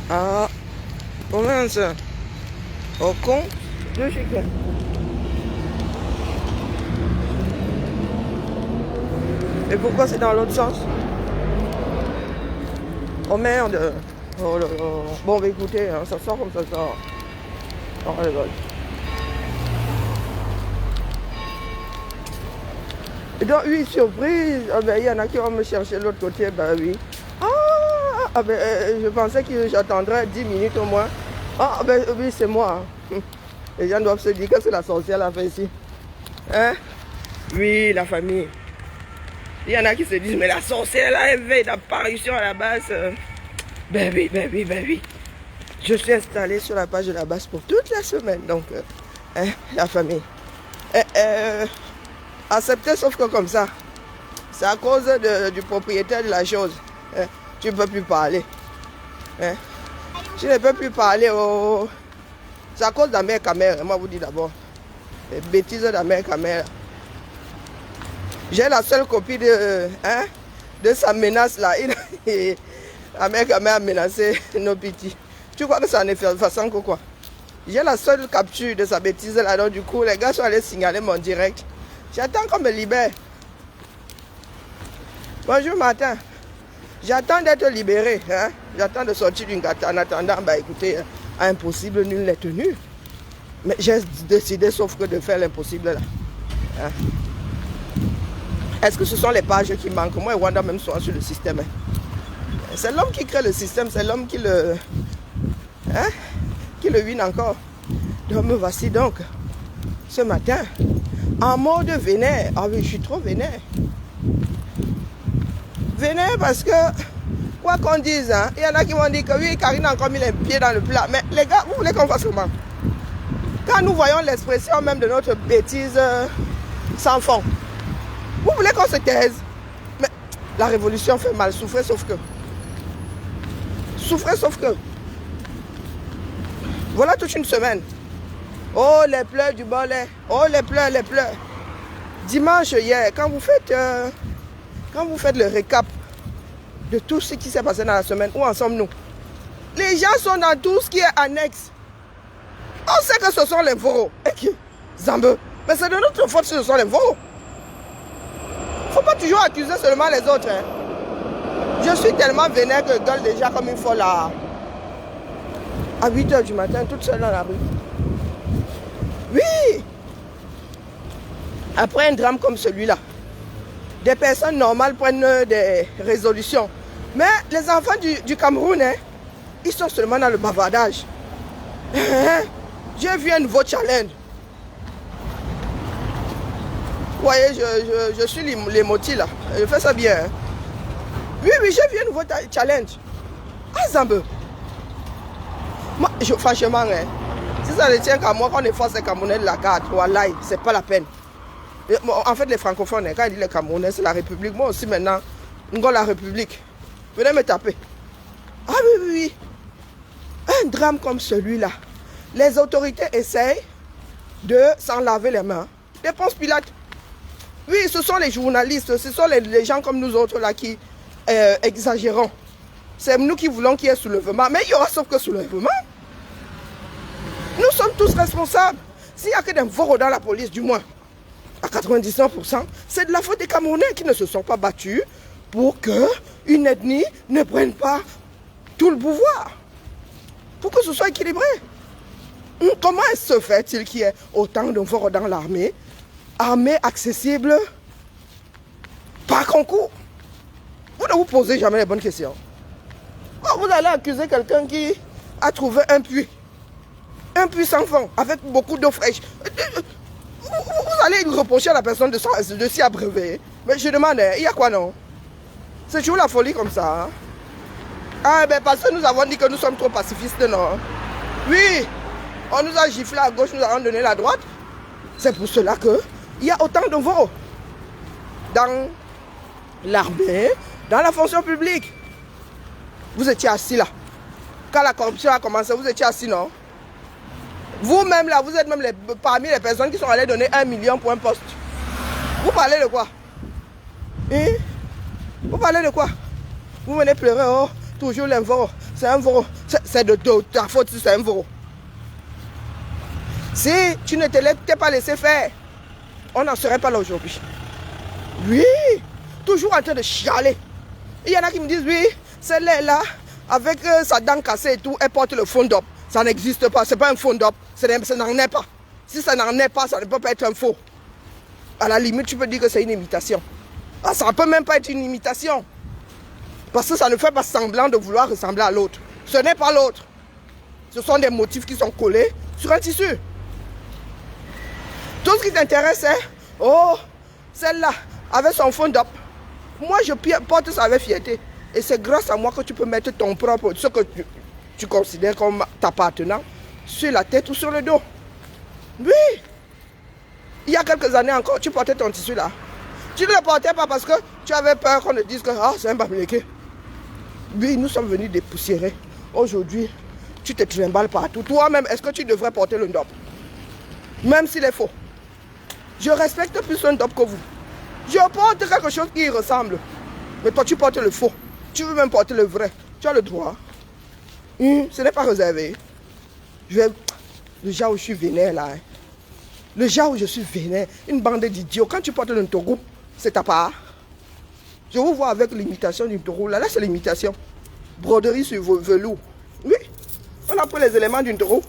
Ah, comment ça? Au con, deux chickens. Et pourquoi c'est dans l'autre sens? Oh merde. Oh là là. Bon, bah écoutez, hein, ça sort comme ça sort. Oh là là. Et donc, oui, surprise. Ah ben, il y en a qui vont me chercher de l'autre côté, ben oui. Ah ben, je pensais que j'attendrais 10 minutes au moins. Ah ben, oui, c'est moi. Les gens doivent se dire que c'est la sorcière a fait ici. Hein? Oui, la famille. Il y en a qui se disent, mais la sorcière là, elle veille d'apparition à la base. Ben oui, ben oui, ben oui. Je suis installée sur la page de la base pour toute la semaine. Donc, hein, la famille. Accepter sauf que comme ça. C'est à cause du propriétaire de la chose. Hein, tu ne peux plus parler. Hein? Tu ne peux plus parler au... C'est à cause de la mère Camère. Moi, vous dis d'abord. Les bêtises de la mère Camère. J'ai la seule copie de sa menace là. La mère Camère a menacé nos petits. Tu crois que ça en est façon que quoi? J'ai la seule capture de sa bêtise là. Donc du coup, les gars sont allés signaler mon direct. J'attends qu'on me libère. Bonjour Martin. J'attends d'être libéré. Hein? J'attends de sortir d'une gâte. En attendant, bah écoutez, impossible, nul n'est tenu. Mais j'ai décidé sauf que de faire l'impossible là. Hein? Est-ce que ce sont les pages qui manquent? Moi et Wanda même sont sur le système. Hein? C'est l'homme qui crée le système, c'est l'homme qui le... Hein? Qui le win encore. Donc me voici donc. Ce matin, en mode vénère. Ah oui, je suis trop vénère. Vénère parce que, quoi qu'on dise, hein, il y en a qui m'ont dit que oui, Karine a encore mis les pieds dans le plat. Mais les gars, vous voulez qu'on fasse comment? Quand nous voyons l'expression même de notre bêtise sans fond, vous voulez qu'on se taise? Mais la révolution fait mal, souffrez sauf que. Souffrez sauf que. Voilà toute une semaine. Oh, les pleurs du bon lait. Oh, les pleurs, les pleurs. Dimanche hier, quand vous faites le récap de tout ce qui s'est passé dans la semaine, où en sommes-nous? Les gens sont dans tout ce qui est annexe. On sait que ce sont les voraux. Et qui? Zambe. Mais c'est de notre faute si ce sont les voraux. Faut pas toujours accuser seulement les autres. Hein. Je suis tellement vénère que je gueule déjà comme une folle à 8 h du matin, toute seule dans la rue. Oui! Après un drame comme celui-là, des personnes normales prennent des résolutions. Mais les enfants du Cameroun, hein, ils sont seulement dans le bavardage. J'ai vu un nouveau challenge. Vous voyez, je suis l'émoti là. Je fais ça bien. Hein. Oui, j'ai vu un nouveau challenge. Ah, Zambe. Moi, franchement, hein, si ça ne tient qu'à moi, quand on efface les Camerounais de la carte, voilà, c'est pas la peine. En fait, les francophones, quand ils disent les Camerounais, c'est la République. Moi aussi, maintenant, nous avons la République. Venez me taper. Ah oui. Un drame comme celui-là. Les autorités essayent de s'en laver les mains. Des Ponce Pilate. Oui, ce sont les journalistes, ce sont les gens comme nous autres là qui exagérons. C'est nous qui voulons qu'il y ait soulèvement. Mais il y aura sauf que soulèvement. Nous sommes tous responsables. S'il n'y a que des voraux dans la police, du moins, à 99%, c'est de la faute des Camerounais qui ne se sont pas battus pour qu'une ethnie ne prenne pas tout le pouvoir. Pour que ce soit équilibré. Comment se fait-il qu'il y ait autant de voraux dans l'armée, armée accessible par concours? Vous ne vous posez jamais les bonnes questions. Vous allez accuser quelqu'un qui a trouvé un puits sans fond, avec beaucoup d'eau fraîche. Vous allez reprocher à la personne de s'y abreuver. Mais je demande, il y a quoi non? C'est toujours la folie comme ça. Hein? Ah ben parce que nous avons dit que nous sommes trop pacifistes, non? Oui, on nous a giflé à gauche, nous avons donné la droite. C'est pour cela qu'il y a autant de veaux dans l'armée, dans la fonction publique. Vous étiez assis là. Quand la corruption a commencé, vous étiez assis, non? Vous-même là, vous êtes même parmi les personnes qui sont allées donner 1 million pour un poste. Vous parlez de quoi? Hein? Vous parlez de quoi? Vous venez pleurer, oh, Toujours l'info. C'est un veau. C'est de ta faute si c'est un veau. Si tu ne t'es pas laissé faire, on n'en serait pas là aujourd'hui. Oui, toujours en train de chialer. Il y en a qui me disent, oui, celle-là, avec sa dent cassée et tout, elle porte le fond d'op. Ça n'existe pas, c'est pas un fond d'op. Ça n'en est pas. Si ça n'en est pas, ça ne peut pas être un faux. À la limite, tu peux dire que c'est une imitation. Ah, ça ne peut même pas être une imitation. Parce que ça ne fait pas semblant de vouloir ressembler à l'autre. Ce n'est pas l'autre. Ce sont des motifs qui sont collés sur un tissu. Tout ce qui t'intéresse, c'est, oh, celle-là, avec son fond d'op. Moi, je porte ça avec fierté. Et c'est grâce à moi que tu peux mettre ton propre, ce que tu considères comme t'appartenant, sur la tête ou sur le dos. Oui. Il y a quelques années encore, tu portais ton tissu là. Tu ne le portais pas parce que tu avais peur qu'on te dise que c'est un bamileke. Oui, nous sommes venus dépoussiérer. Aujourd'hui, tu te trimbales partout. Toi-même, est-ce que tu devrais porter le ndop? Même s'il est faux. Je respecte plus un ndop que vous. Je porte quelque chose qui y ressemble. Mais toi, tu portes le faux. Tu veux même porter le vrai. Tu as le droit. Ce n'est pas réservé. Le genre où je suis vénère là. Le genre où je suis vénère. Une bande d'idiots. Quand tu portes le Togo, c'est ta part. Je vous vois avec l'imitation du taureau. Là, c'est l'imitation. Broderie sur velours. Oui. On a pris les éléments du taureau.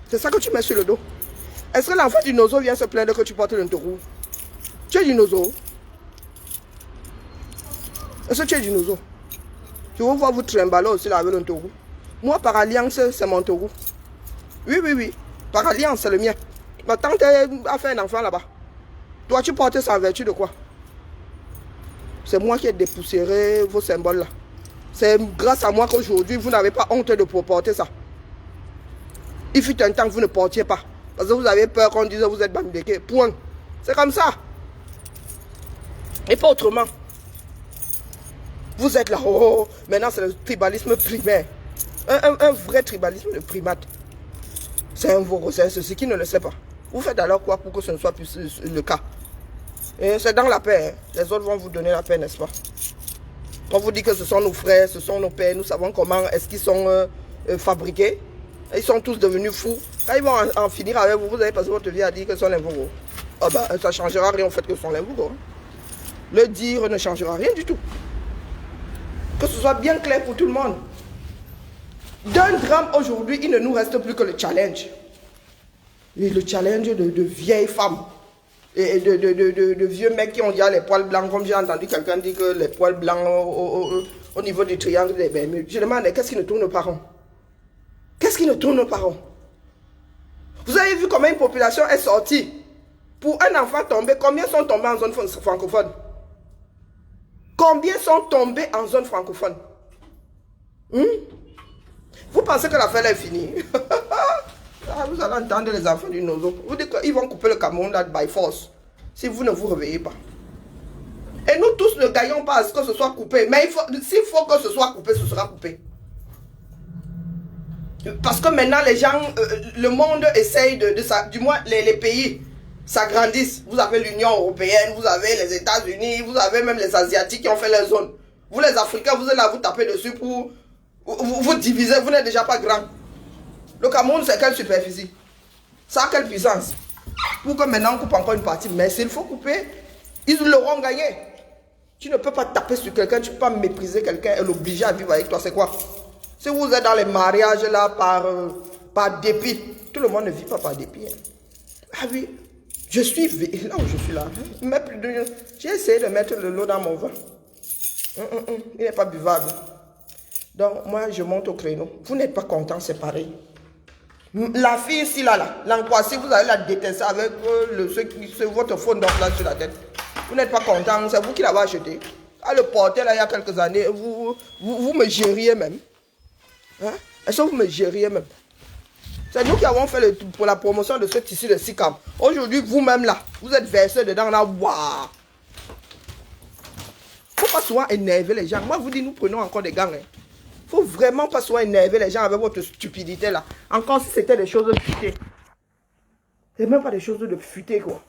C'est ça que tu mets sur le dos. Est-ce que l'enfant du nozo vient se plaindre que tu portes le taureau? Tu es du nozo. Est-ce que tu es du nozo? Je vous vois vous trimballer aussi là avec le taureau. Moi, par alliance, c'est mon taureau. Oui, oui, oui. Par alliance, c'est le mien. Ma tante a fait un enfant là-bas. Toi, tu portes ça en vertu de quoi? C'est moi qui ai dépoussiéré vos symboles là. C'est grâce à moi qu'aujourd'hui, vous n'avez pas honte de porter ça. Il fut un temps que vous ne portiez pas. Parce que vous avez peur qu'on dise que vous êtes bamideke. Point. C'est comme ça. Et pas autrement. Vous êtes là. Oh, maintenant, c'est le tribalisme primaire. Un vrai tribalisme de primate. C'est un vorocin, ceci qui ne le sait pas. Vous faites alors quoi pour que ce ne soit plus le cas? C'est dans la paix. Hein. Les autres vont vous donner la paix, n'est-ce pas? On vous dit que ce sont nos frères, ce sont nos pères. Nous savons comment est-ce qu'ils sont fabriqués. Ils sont tous devenus fous. Quand ils vont en finir avec vous, vous avez passé votre vie à dire que ce sont les Mvogos. Oh bah, ça ne changera rien au fait que ce sont les Mvogos. Le dire ne changera rien du tout. Que ce soit bien clair pour tout le monde. D'un drame aujourd'hui, il ne nous reste plus que le challenge. Et le challenge de vieilles femmes. Et de vieux mecs qui ont déjà les poils blancs. Comme j'ai entendu quelqu'un dire que les poils blancs au niveau du triangle des Bermudes. Je demande, qu'est-ce qui ne tourne pas rond? Qu'est-ce qui ne tourne pas rond? Vous avez vu comment une population est sortie? Pour un enfant tombé, combien sont tombés en zone francophone? Combien sont tombés en zone francophone? Vous pensez que l'affaire est finie? Vous allez entendre les enfants du Nozo. Vous dites qu'ils vont couper le Cameroun là by force. Si vous ne vous réveillez pas. Et nous tous ne gagnons pas à ce que ce soit coupé. Mais s'il faut que ce soit coupé, ce sera coupé. Parce que maintenant les gens, le monde essaye du moins les pays s'agrandissent. Vous avez l'Union européenne, vous avez les États-Unis, vous avez même les Asiatiques qui ont fait leur zone. Vous les Africains, vous êtes là, vous tapez dessus pour vous diviser, vous n'êtes déjà pas grand. Le Cameroun, c'est quelle superficie? Ça a quelle puissance? Pour que maintenant on coupe encore une partie. Mais s'il faut couper, ils l'auront gagné. Tu ne peux pas taper sur quelqu'un, tu ne peux pas mépriser quelqu'un et l'obliger à vivre avec toi. C'est quoi? Si vous êtes dans les mariages là par dépit, tout le monde ne vit pas par dépit. Hein. Ah oui, je suis là où je suis là. J'ai essayé de mettre le lot dans mon vin. Il n'est pas buvable. Donc moi je monte au créneau. Vous n'êtes pas content, c'est pareil. La fille ici là, l'angoissée, vous allez la détester avec votre fond d'or là sur la tête. Vous n'êtes pas content, c'est vous qui l'avez acheté. À le porter là il y a quelques années, vous me gériez même. Hein? Est-ce que vous me gériez même? C'est nous qui avons fait pour la promotion de ce tissu de Sikam. Aujourd'hui, vous-même là, vous êtes versé dedans là. Waouh! Faut pas souvent énerver les gens. Moi, je vous dis, nous prenons encore des gangs. Hein. Faut vraiment pas souvent énerver les gens avec votre stupidité là. Encore si c'était des choses futées. C'est même pas des choses de futé quoi.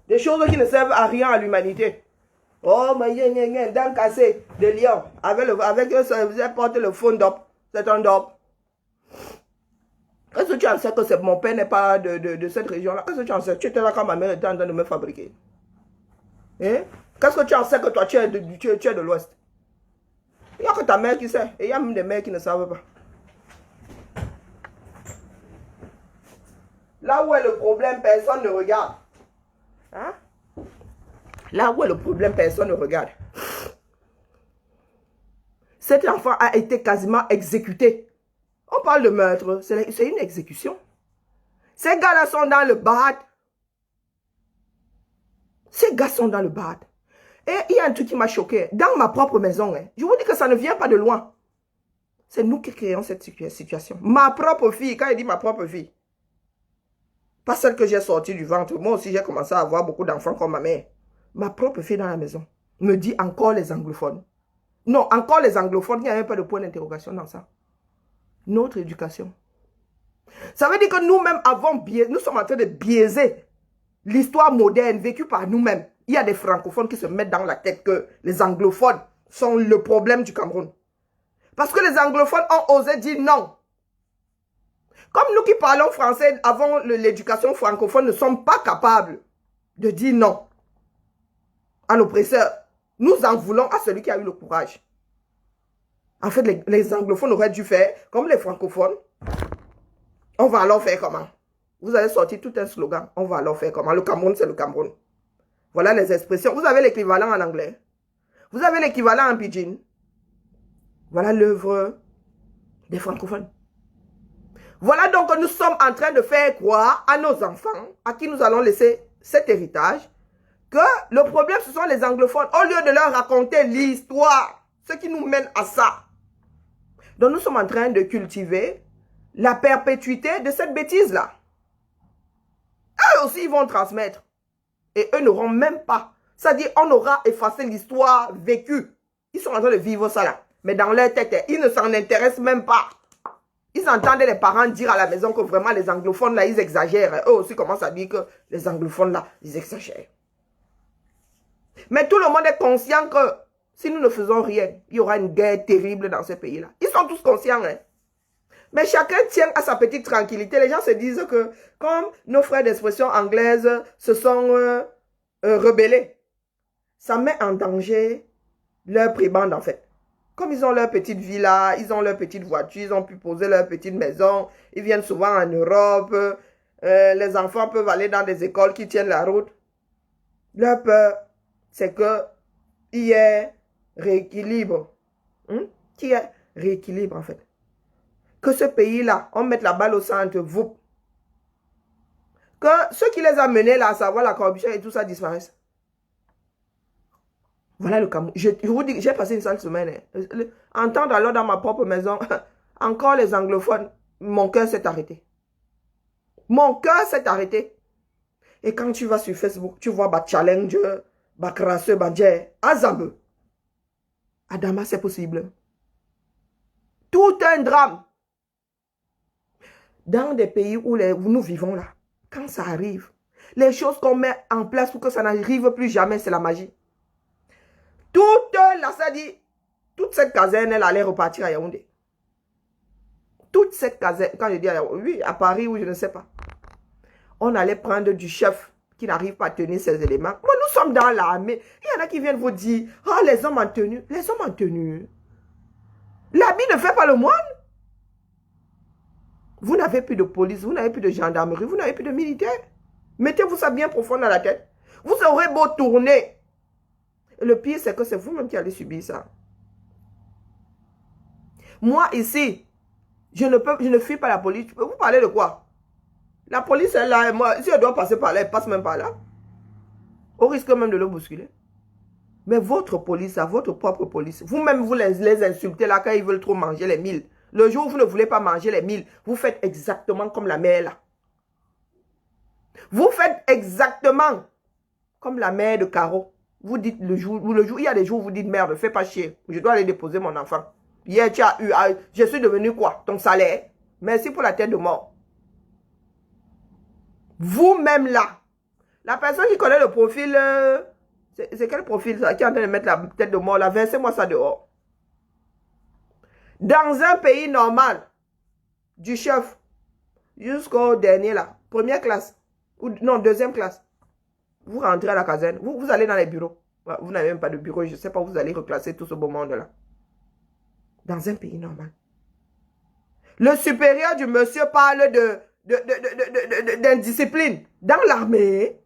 Des choses qui ne servent à rien à l'humanité. Oh, mais il y a un dent cassé de lion. Avec eux, vous porté le fond d'op. C'est un d'op. Est-ce que tu en sais que mon père n'est pas de cette région-là? Qu'est-ce que tu en sais? Tu étais là quand ma mère était en train de me fabriquer. Hein? Qu'est-ce que tu en sais que toi, tu es de l'Ouest? Il n'y a que ta mère qui sait. Et il y a même des mères qui ne savent pas. Là où est le problème, personne ne regarde. Hein? Là où est le problème, personne ne regarde. Cet enfant a été quasiment exécuté. On parle de meurtre, c'est une exécution. Ces gars-là sont dans le bad. Ces gars sont dans le bad. Et il y a un truc qui m'a choqué. Dans ma propre maison, je vous dis que ça ne vient pas de loin. C'est nous qui créons cette situation. Ma propre fille, quand je dis ma propre fille, pas celle que j'ai sortie du ventre. Moi aussi, j'ai commencé à avoir beaucoup d'enfants comme ma mère. Ma propre fille dans la maison me dit encore les anglophones. Non, encore les anglophones, il n'y a même pas de point d'interrogation dans ça. Notre éducation. Ça veut dire que nous-mêmes nous sommes en train de biaiser l'histoire moderne vécue par nous-mêmes. Il y a des francophones qui se mettent dans la tête que les anglophones sont le problème du Cameroun. Parce que les anglophones ont osé dire non. Comme nous qui parlons français avant l'éducation francophone ne sommes pas capables de dire non à l'oppresseur, nous en voulons à celui qui a eu le courage. En fait, les anglophones auraient dû faire comme les francophones. On va alors faire comment? Vous avez sorti tout un slogan. On va alors faire comment? Le Cameroun, c'est le Cameroun. Voilà les expressions. Vous avez l'équivalent en anglais. Vous avez l'équivalent en pidgin. Voilà l'œuvre des francophones. Voilà donc que nous sommes en train de faire croire à nos enfants, à qui nous allons laisser cet héritage, que le problème, ce sont les anglophones. Au lieu de leur raconter l'histoire, ce qui nous mène à ça. Donc nous sommes en train de cultiver la perpétuité de cette bêtise-là. Eux aussi, ils vont transmettre. Et eux n'auront même pas. C'est-à-dire, on aura effacé l'histoire vécue. Ils sont en train de vivre ça là. Mais dans leur tête, ils ne s'en intéressent même pas. Ils entendent les parents dire à la maison que vraiment les anglophones là, ils exagèrent. Eux aussi commencent à dire que les anglophones là, ils exagèrent. Mais tout le monde est conscient que si nous ne faisons rien, il y aura une guerre terrible dans ce pays-là. Ils sont tous conscients. Hein? Mais chacun tient à sa petite tranquillité. Les gens se disent que comme nos frères d'expression anglaise se sont rebellés, ça met en danger leur prébande en fait. Comme ils ont leur petite villa, ils ont leur petite voiture, ils ont pu poser leur petite maison, ils viennent souvent en Europe, les enfants peuvent aller dans des écoles qui tiennent la route. Leur peur, c'est qu'il y ait rééquilibre. Qu'il y ait rééquilibre en fait. Que ce pays-là, on mette la balle au centre, vous. Que ceux qui les a menés là, à savoir la corruption et tout ça disparaissent. Voilà le Cameroun. Je vous dis, j'ai passé une sale semaine. Entendre alors dans ma propre maison, encore les anglophones, mon cœur s'est arrêté. Mon cœur s'est arrêté. Et quand tu vas sur Facebook, tu vois challenge, crasseux, djer, Azambe. Adama, c'est possible. Tout un drame. Dans des pays où nous vivons là, quand ça arrive, les choses qu'on met en place pour que ça n'arrive plus jamais, c'est la magie. Toute cette caserne, elle allait repartir à Yaoundé. Toute cette caserne, quand je dis à Yaoundé, oui, à Paris, ou je ne sais pas. On allait prendre du chef qui n'arrive pas à tenir ses éléments. Moi, nous sommes dans l'armée. Il y en a qui viennent vous dire, oh, les hommes en tenue. Les hommes en tenue. L'habit ne fait pas le moine. Vous n'avez plus de police, vous n'avez plus de gendarmerie, vous n'avez plus de militaires. Mettez-vous ça bien profond dans la tête. Vous aurez beau tourner. Et le pire, c'est que c'est vous-même qui allez subir ça. Moi, ici, je ne fuis pas la police. Vous parlez de quoi? La police est là. Moi, si elle doit passer par là, elle passe même par là. Au risque même de le bousculer. Mais votre police, votre propre police, vous-même, vous les insultez là quand ils veulent trop manger les milles. Le jour où vous ne voulez pas manger les milles, vous faites exactement comme la mère là. Vous faites exactement comme la mère de Caro. Vous dites le jour, il y a des jours où vous dites merde, fais pas chier. Je dois aller déposer mon enfant. Hier, tu as eu, je suis devenu quoi? Ton salaire. Merci pour la tête de mort. Vous-même là, la personne qui connaît le profil C'est quel profil ça qui est en train de mettre la tête de mort là? Versez-moi ça dehors. Dans un pays normal, du chef jusqu'au dernier là, première classe, ou non, deuxième classe, vous rentrez à la caserne, vous allez dans les bureaux. Vous n'avez même pas de bureau, je ne sais pas où vous allez reclasser tout ce beau monde là. Dans un pays normal. Le supérieur du monsieur parle d'indiscipline. Dans l'armée,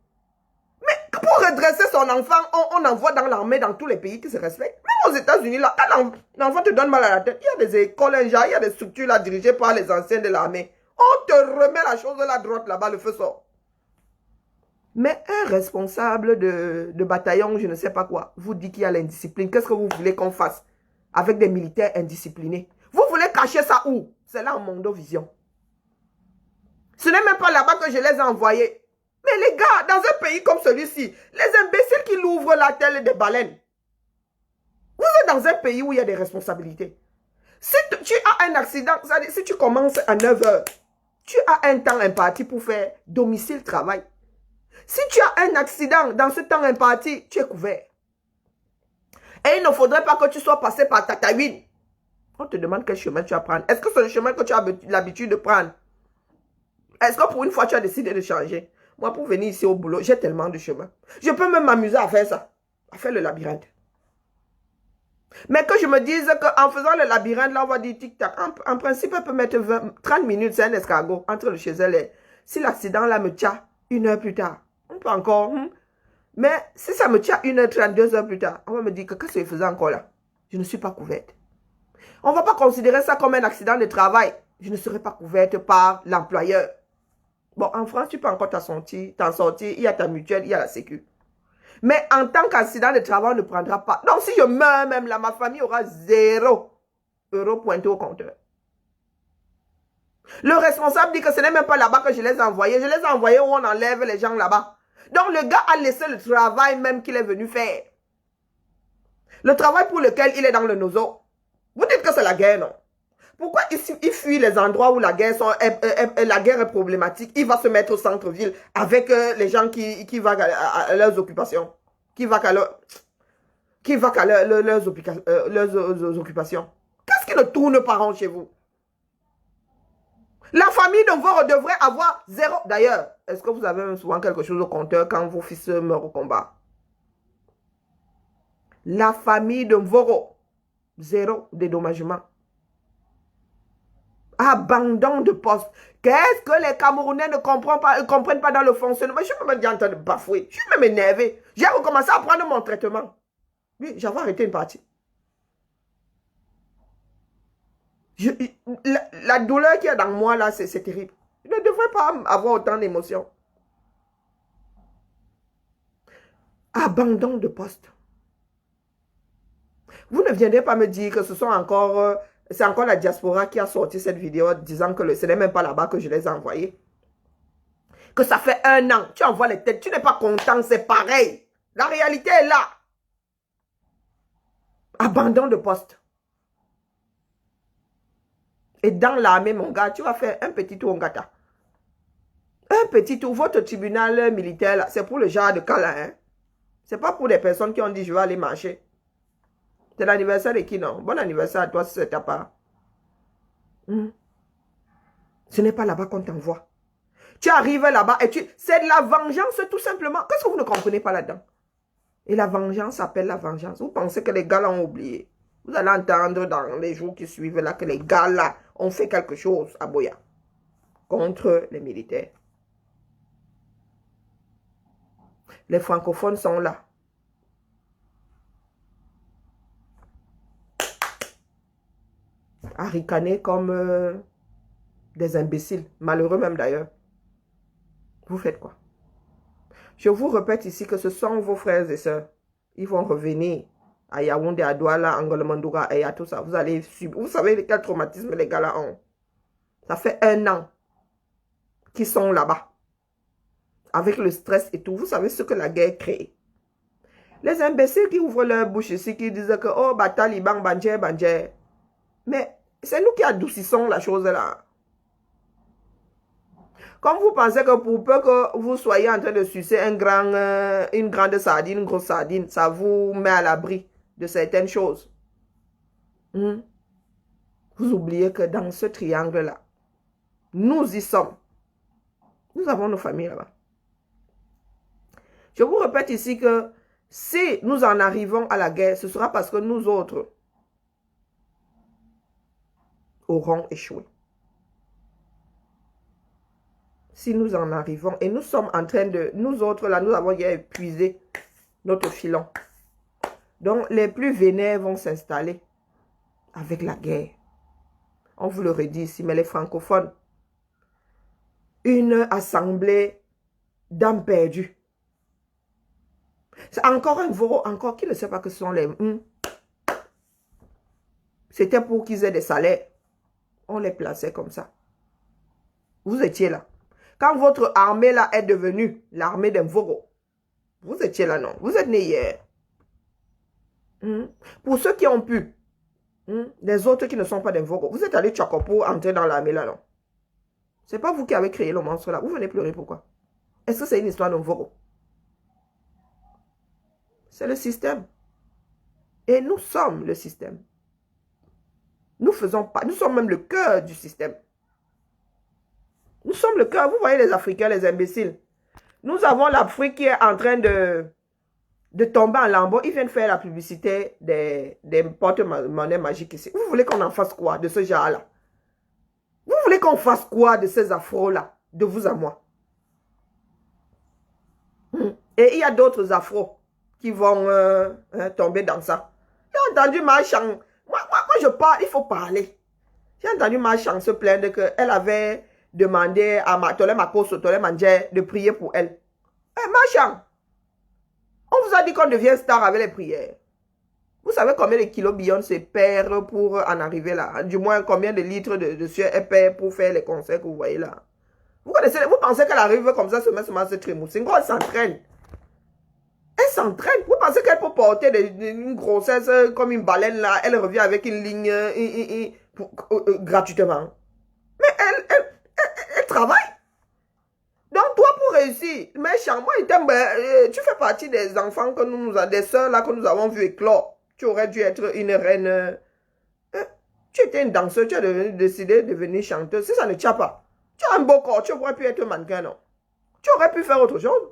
mais pour redresser son enfant, on envoie dans l'armée dans tous les pays qui se respectent. Même aux États-Unis, là, quand l'enfant te donne mal à la tête, il y a des écoles, il y a des structures là dirigées par les anciens de l'armée. On te remet la chose là droite là-bas, le feu sort. Mais un responsable de bataillon, je ne sais pas quoi, vous dit qu'il y a l'indiscipline. Qu'est-ce que vous voulez qu'on fasse avec des militaires indisciplinés? Vous voulez cacher ça où? C'est là en Mondovision. Ce n'est même pas là-bas que je les ai envoyés. Mais les gars, dans un pays comme celui-ci, les imbéciles qui l'ouvrent la tête des baleines, vous êtes dans un pays où il y a des responsabilités. Si tu as un accident, c'est-à-dire si tu commences à 9 h, tu as un temps imparti pour faire domicile-travail. Si tu as un accident dans ce temps imparti, tu es couvert. Et il ne faudrait pas que tu sois passé par Tataouine. On te demande quel chemin tu vas prendre. Est-ce que c'est le chemin que tu as l'habitude de prendre? Est-ce que pour une fois tu as décidé de changer? Moi, pour venir ici au boulot, j'ai tellement de chemins. Je peux même m'amuser à faire ça. À faire le labyrinthe. Mais que je me dise qu'en faisant le labyrinthe, là, on va dire tic-tac. En principe, elle peut mettre 30 minutes, c'est un escargot entre le chez elle et... Si l'accident là me tient 1 heure plus tard, on peut encore... Mais si ça me tient 1h30, 2 heures plus tard, on va me dire que qu'est-ce que je faisais encore là? Je ne suis pas couverte. On ne va pas considérer ça comme un accident de travail. Je ne serai pas couverte par l'employeur. Bon, en France, tu peux encore t'en sortir. Il y a ta mutuelle, il y a la sécu. Mais en tant qu'accident de travail, on ne prendra pas. Donc, si je meurs même là, ma famille aura 0 € pointé au compteur. Le responsable dit que ce n'est même pas là-bas que je les ai envoyés. Je les ai envoyés où on enlève les gens là-bas. Donc, le gars a laissé le travail même qu'il est venu faire. Le travail pour lequel il est dans le nozo. Vous dites que c'est la guerre, non? Pourquoi il fuit les endroits où la guerre est problématique? Il va se mettre au centre-ville avec les gens qui vont à leurs occupations. Qui vont à leurs occupations. Qu'est-ce qui ne tourne pas rond chez vous? La famille de Mvoro devrait avoir 0. D'ailleurs, est-ce que vous avez souvent quelque chose au compteur quand vos fils meurent au combat? La famille de Mvoro, 0 dédommagement. Abandon de poste. Qu'est-ce que les Camerounais ne comprennent pas dans le fonctionnement? Je suis même en train de bafouer. Je suis même énervé. J'ai recommencé à prendre mon traitement. Oui, j'avais arrêté une partie. La douleur qu'il y a dans moi, là, c'est terrible. Je ne devrais pas avoir autant d'émotions. Abandon de poste. Vous ne viendrez pas me dire que ce sont encore... c'est encore la diaspora qui a sorti cette vidéo disant que ce n'est même pas là-bas que je les ai envoyés. Que ça fait 1 an. Tu envoies les têtes. Tu n'es pas content. C'est pareil. La réalité est là. Abandon de poste. Et dans l'armée, mon gars, tu vas faire un petit tour en gata. Un petit tour. Votre tribunal militaire, c'est pour le genre de cas là. Hein? C'est pas pour des personnes qui ont dit je vais aller marcher. C'est l'anniversaire de qui, non? Bon anniversaire à toi si c'est ta part. Ce n'est pas là-bas qu'on t'envoie. Tu arrives là-bas et c'est de la vengeance tout simplement. Qu'est-ce que vous ne comprenez pas là-dedans? Et la vengeance s'appelle la vengeance. Vous pensez que les gars l'ont oublié. Vous allez entendre dans les jours qui suivent là que les gars là ont fait quelque chose à Boya contre les militaires. Les francophones sont là. À ricaner comme des imbéciles. Malheureux même d'ailleurs. Vous faites quoi? Je vous répète ici que ce sont vos frères et sœurs. Ils vont revenir à Yaoundé, à Douala, à Ngolomandoura et à tout ça. Vous allez subir. Vous savez quel traumatisme les gars là ont. Ça fait 1 an qu'ils sont là-bas. Avec le stress et tout. Vous savez ce que la guerre crée. Les imbéciles qui ouvrent leur bouche ici, qui disent que oh, bah, Taliban, Banjer, Banjer. Mais c'est nous qui adoucissons la chose là. Comme vous pensez que pour peu que vous soyez en train de sucer une grande sardine, une grosse sardine, ça vous met à l'abri de certaines choses. Vous oubliez que dans ce triangle-là, nous y sommes. Nous avons nos familles là-bas. Je vous répète ici que si nous en arrivons à la guerre, ce sera parce que nous autres aurons échoué. Si nous en arrivons, et nous sommes en train de, nous autres là, nous avons épuisé notre filon. Donc les plus vénères vont s'installer avec la guerre. On vous le redit ici, mais les francophones, une assemblée d'âmes perdues. C'est encore un veau, encore qui ne sait pas que ce sont les... C'était pour qu'ils aient des salaires. On les plaçait comme ça. Vous étiez là. Quand votre armée là est devenue l'armée d'un Voro, vous étiez là, non? Vous êtes né hier. Pour ceux qui ont pu, les autres qui ne sont pas des Voro, vous êtes allé Tchako pour entrer dans l'armée là, non? C'est pas vous qui avez créé le monstre là. Vous venez pleurer pourquoi? Est-ce que c'est une histoire d'un Voro? C'est le système. Et nous sommes le système. Nous faisons pas, nous sommes même le cœur du système. Nous sommes le cœur. Vous voyez les Africains, les imbéciles. Nous avons l'Afrique qui est en train de tomber en lambeaux. Ils viennent faire la publicité des porte-monnaies magiques ici. Vous voulez qu'on en fasse quoi de ce genre-là? Vous voulez qu'on fasse quoi de ces afros-là? De vous à moi. Et il y a d'autres afros qui vont tomber dans ça. J'ai entendu Marchand. Moi, je parle, il faut parler. J'ai entendu Marchand se plaindre qu'elle avait demandé à Tolé Makosso, Tolé Mandje de prier pour elle. Marchand, on vous a dit qu'on devient star avec les prières. Vous savez combien de kilos Beyoncé perd pour en arriver là? Du moins, combien de litres de sueur elle perd pour faire les concerts que vous voyez là? Vous pensez qu'elle arrive comme ça, se trémousser? Elle s'entraîne. Elle s'entraîne. Vous pensez qu'elle peut porter une grossesse comme une baleine là? Elle revient avec une ligne gratuitement. Mais elle travaille. Donc toi pour réussir, mais moi tu fais partie des enfants que nous avons, des sœurs là que nous avons vu éclore. Tu aurais dû être une reine. Tu étais une danseuse, tu as décidé de devenir chanteuse. Si ça ne tient pas, tu as un beau corps, tu aurais pu être mannequin, non? Tu aurais pu faire autre chose.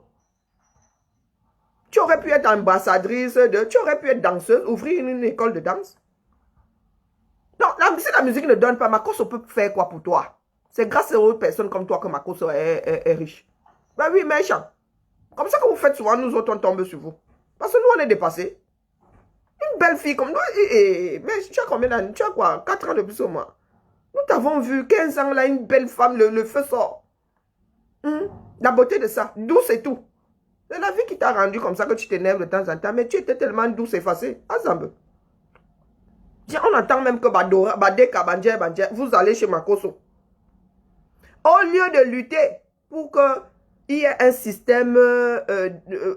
Tu aurais pu être ambassadrice, tu aurais pu être danseuse, ouvrir une école de danse. Non, si la musique ne donne pas, Makosso peut faire quoi pour toi? C'est grâce aux personnes comme toi que Makosso est riche. Ben oui, méchant. Comme ça que vous faites souvent, nous autres, on tombe sur vous. Parce que nous, on est dépassés. Une belle fille comme nous, mais tu as combien d'années? Tu as quoi? 4 ans de plus que moi. Nous t'avons vu, 15 ans, là, une belle femme, le feu sort. La beauté de ça, douce et tout. C'est la vie qui t'a rendu comme ça que tu t'énerves de temps en temps, mais tu étais tellement douce et effacée. Azambe. On entend même que vous allez chez Makosso. Au lieu de lutter pour qu'il y ait un système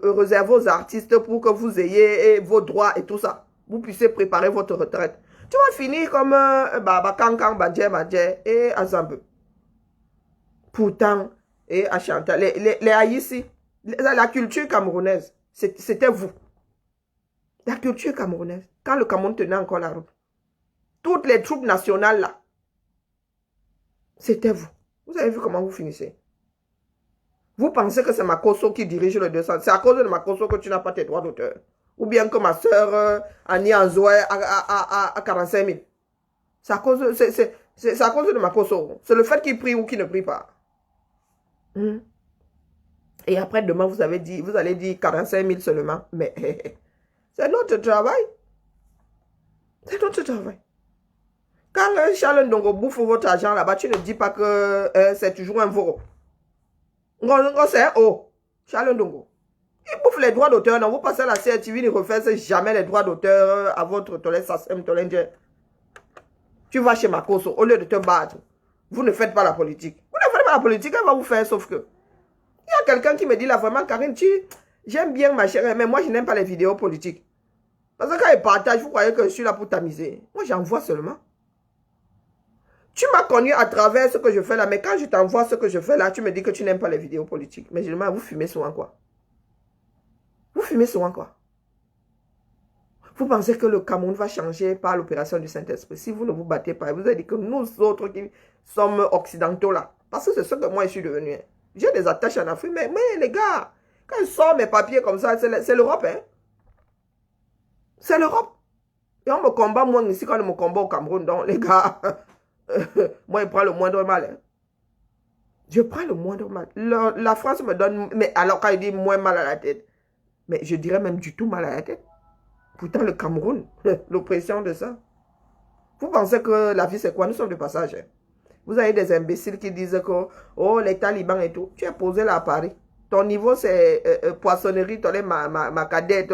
réservé aux artistes pour que vous ayez vos droits et tout ça, vous puissiez préparer votre retraite. Tu vas finir comme Baba Kankan, Bandje et Azambe. Pourtant, et à Chantal, les Haïssi, la culture camerounaise, c'était vous. La culture camerounaise, quand le Cameroun tenait encore la route. Toutes les troupes nationales là, c'était vous. Vous avez vu comment vous finissez? Vous pensez que c'est Makosso qui dirige le 200. C'est à cause de Makosso que tu n'as pas tes droits d'auteur. Ou bien que ma soeur Annie Anzoé a 45 000. C'est à cause de Makosso. C'est le fait qu'il prie ou qu'il ne prie pas. Et après demain, vous allez dire 45 000 seulement. Mais c'est notre travail. C'est notre travail. Quand Charles Ndongo bouffe votre argent là-bas, tu ne dis pas que c'est toujours un veau. C'est un haut. Charles Ndongo. Il bouffe les droits d'auteur. Non, vous passez à la CRTV, il ne refait jamais les droits d'auteur à votre Tolène. Tu vas chez Makosso, au lieu de te battre, vous ne faites pas la politique. Vous ne faites pas la politique, elle va vous faire, sauf que. Il y a quelqu'un qui me dit là, vraiment, Karine, j'aime bien ma chère, mais moi je n'aime pas les vidéos politiques. Parce que quand ils partagent, vous croyez que je suis là pour t'amuser. Moi j'en vois seulement. Tu m'as connu à travers ce que je fais là, mais quand je t'envoie ce que je fais là, tu me dis que tu n'aimes pas les vidéos politiques. Mais je demande, vous fumez souvent quoi? Vous fumez souvent quoi? Vous pensez que le Cameroun va changer par l'opération du Saint-Esprit? Si vous ne vous battez pas, vous avez dit que nous autres qui sommes occidentaux là, parce que c'est ce que moi je suis devenu. Hein. J'ai des attaches en Afrique, mais les gars, quand je sors mes papiers comme ça, c'est l'Europe. Hein? C'est l'Europe. Et on me combat moins ici qu'on me combat au Cameroun. Donc les gars, moi je prends le moindre mal. Hein. Je prends le moindre mal. La France me donne, mais alors quand il dit moins mal à la tête, mais je dirais même du tout mal à la tête. Pourtant, le Cameroun, l'oppression de ça. Vous pensez que la vie, c'est quoi? Nous sommes de passage. Hein. Vous avez des imbéciles qui disent que, oh, les talibans et tout. Tu es posé là à Paris. Ton niveau, c'est poissonnerie, ma cadette,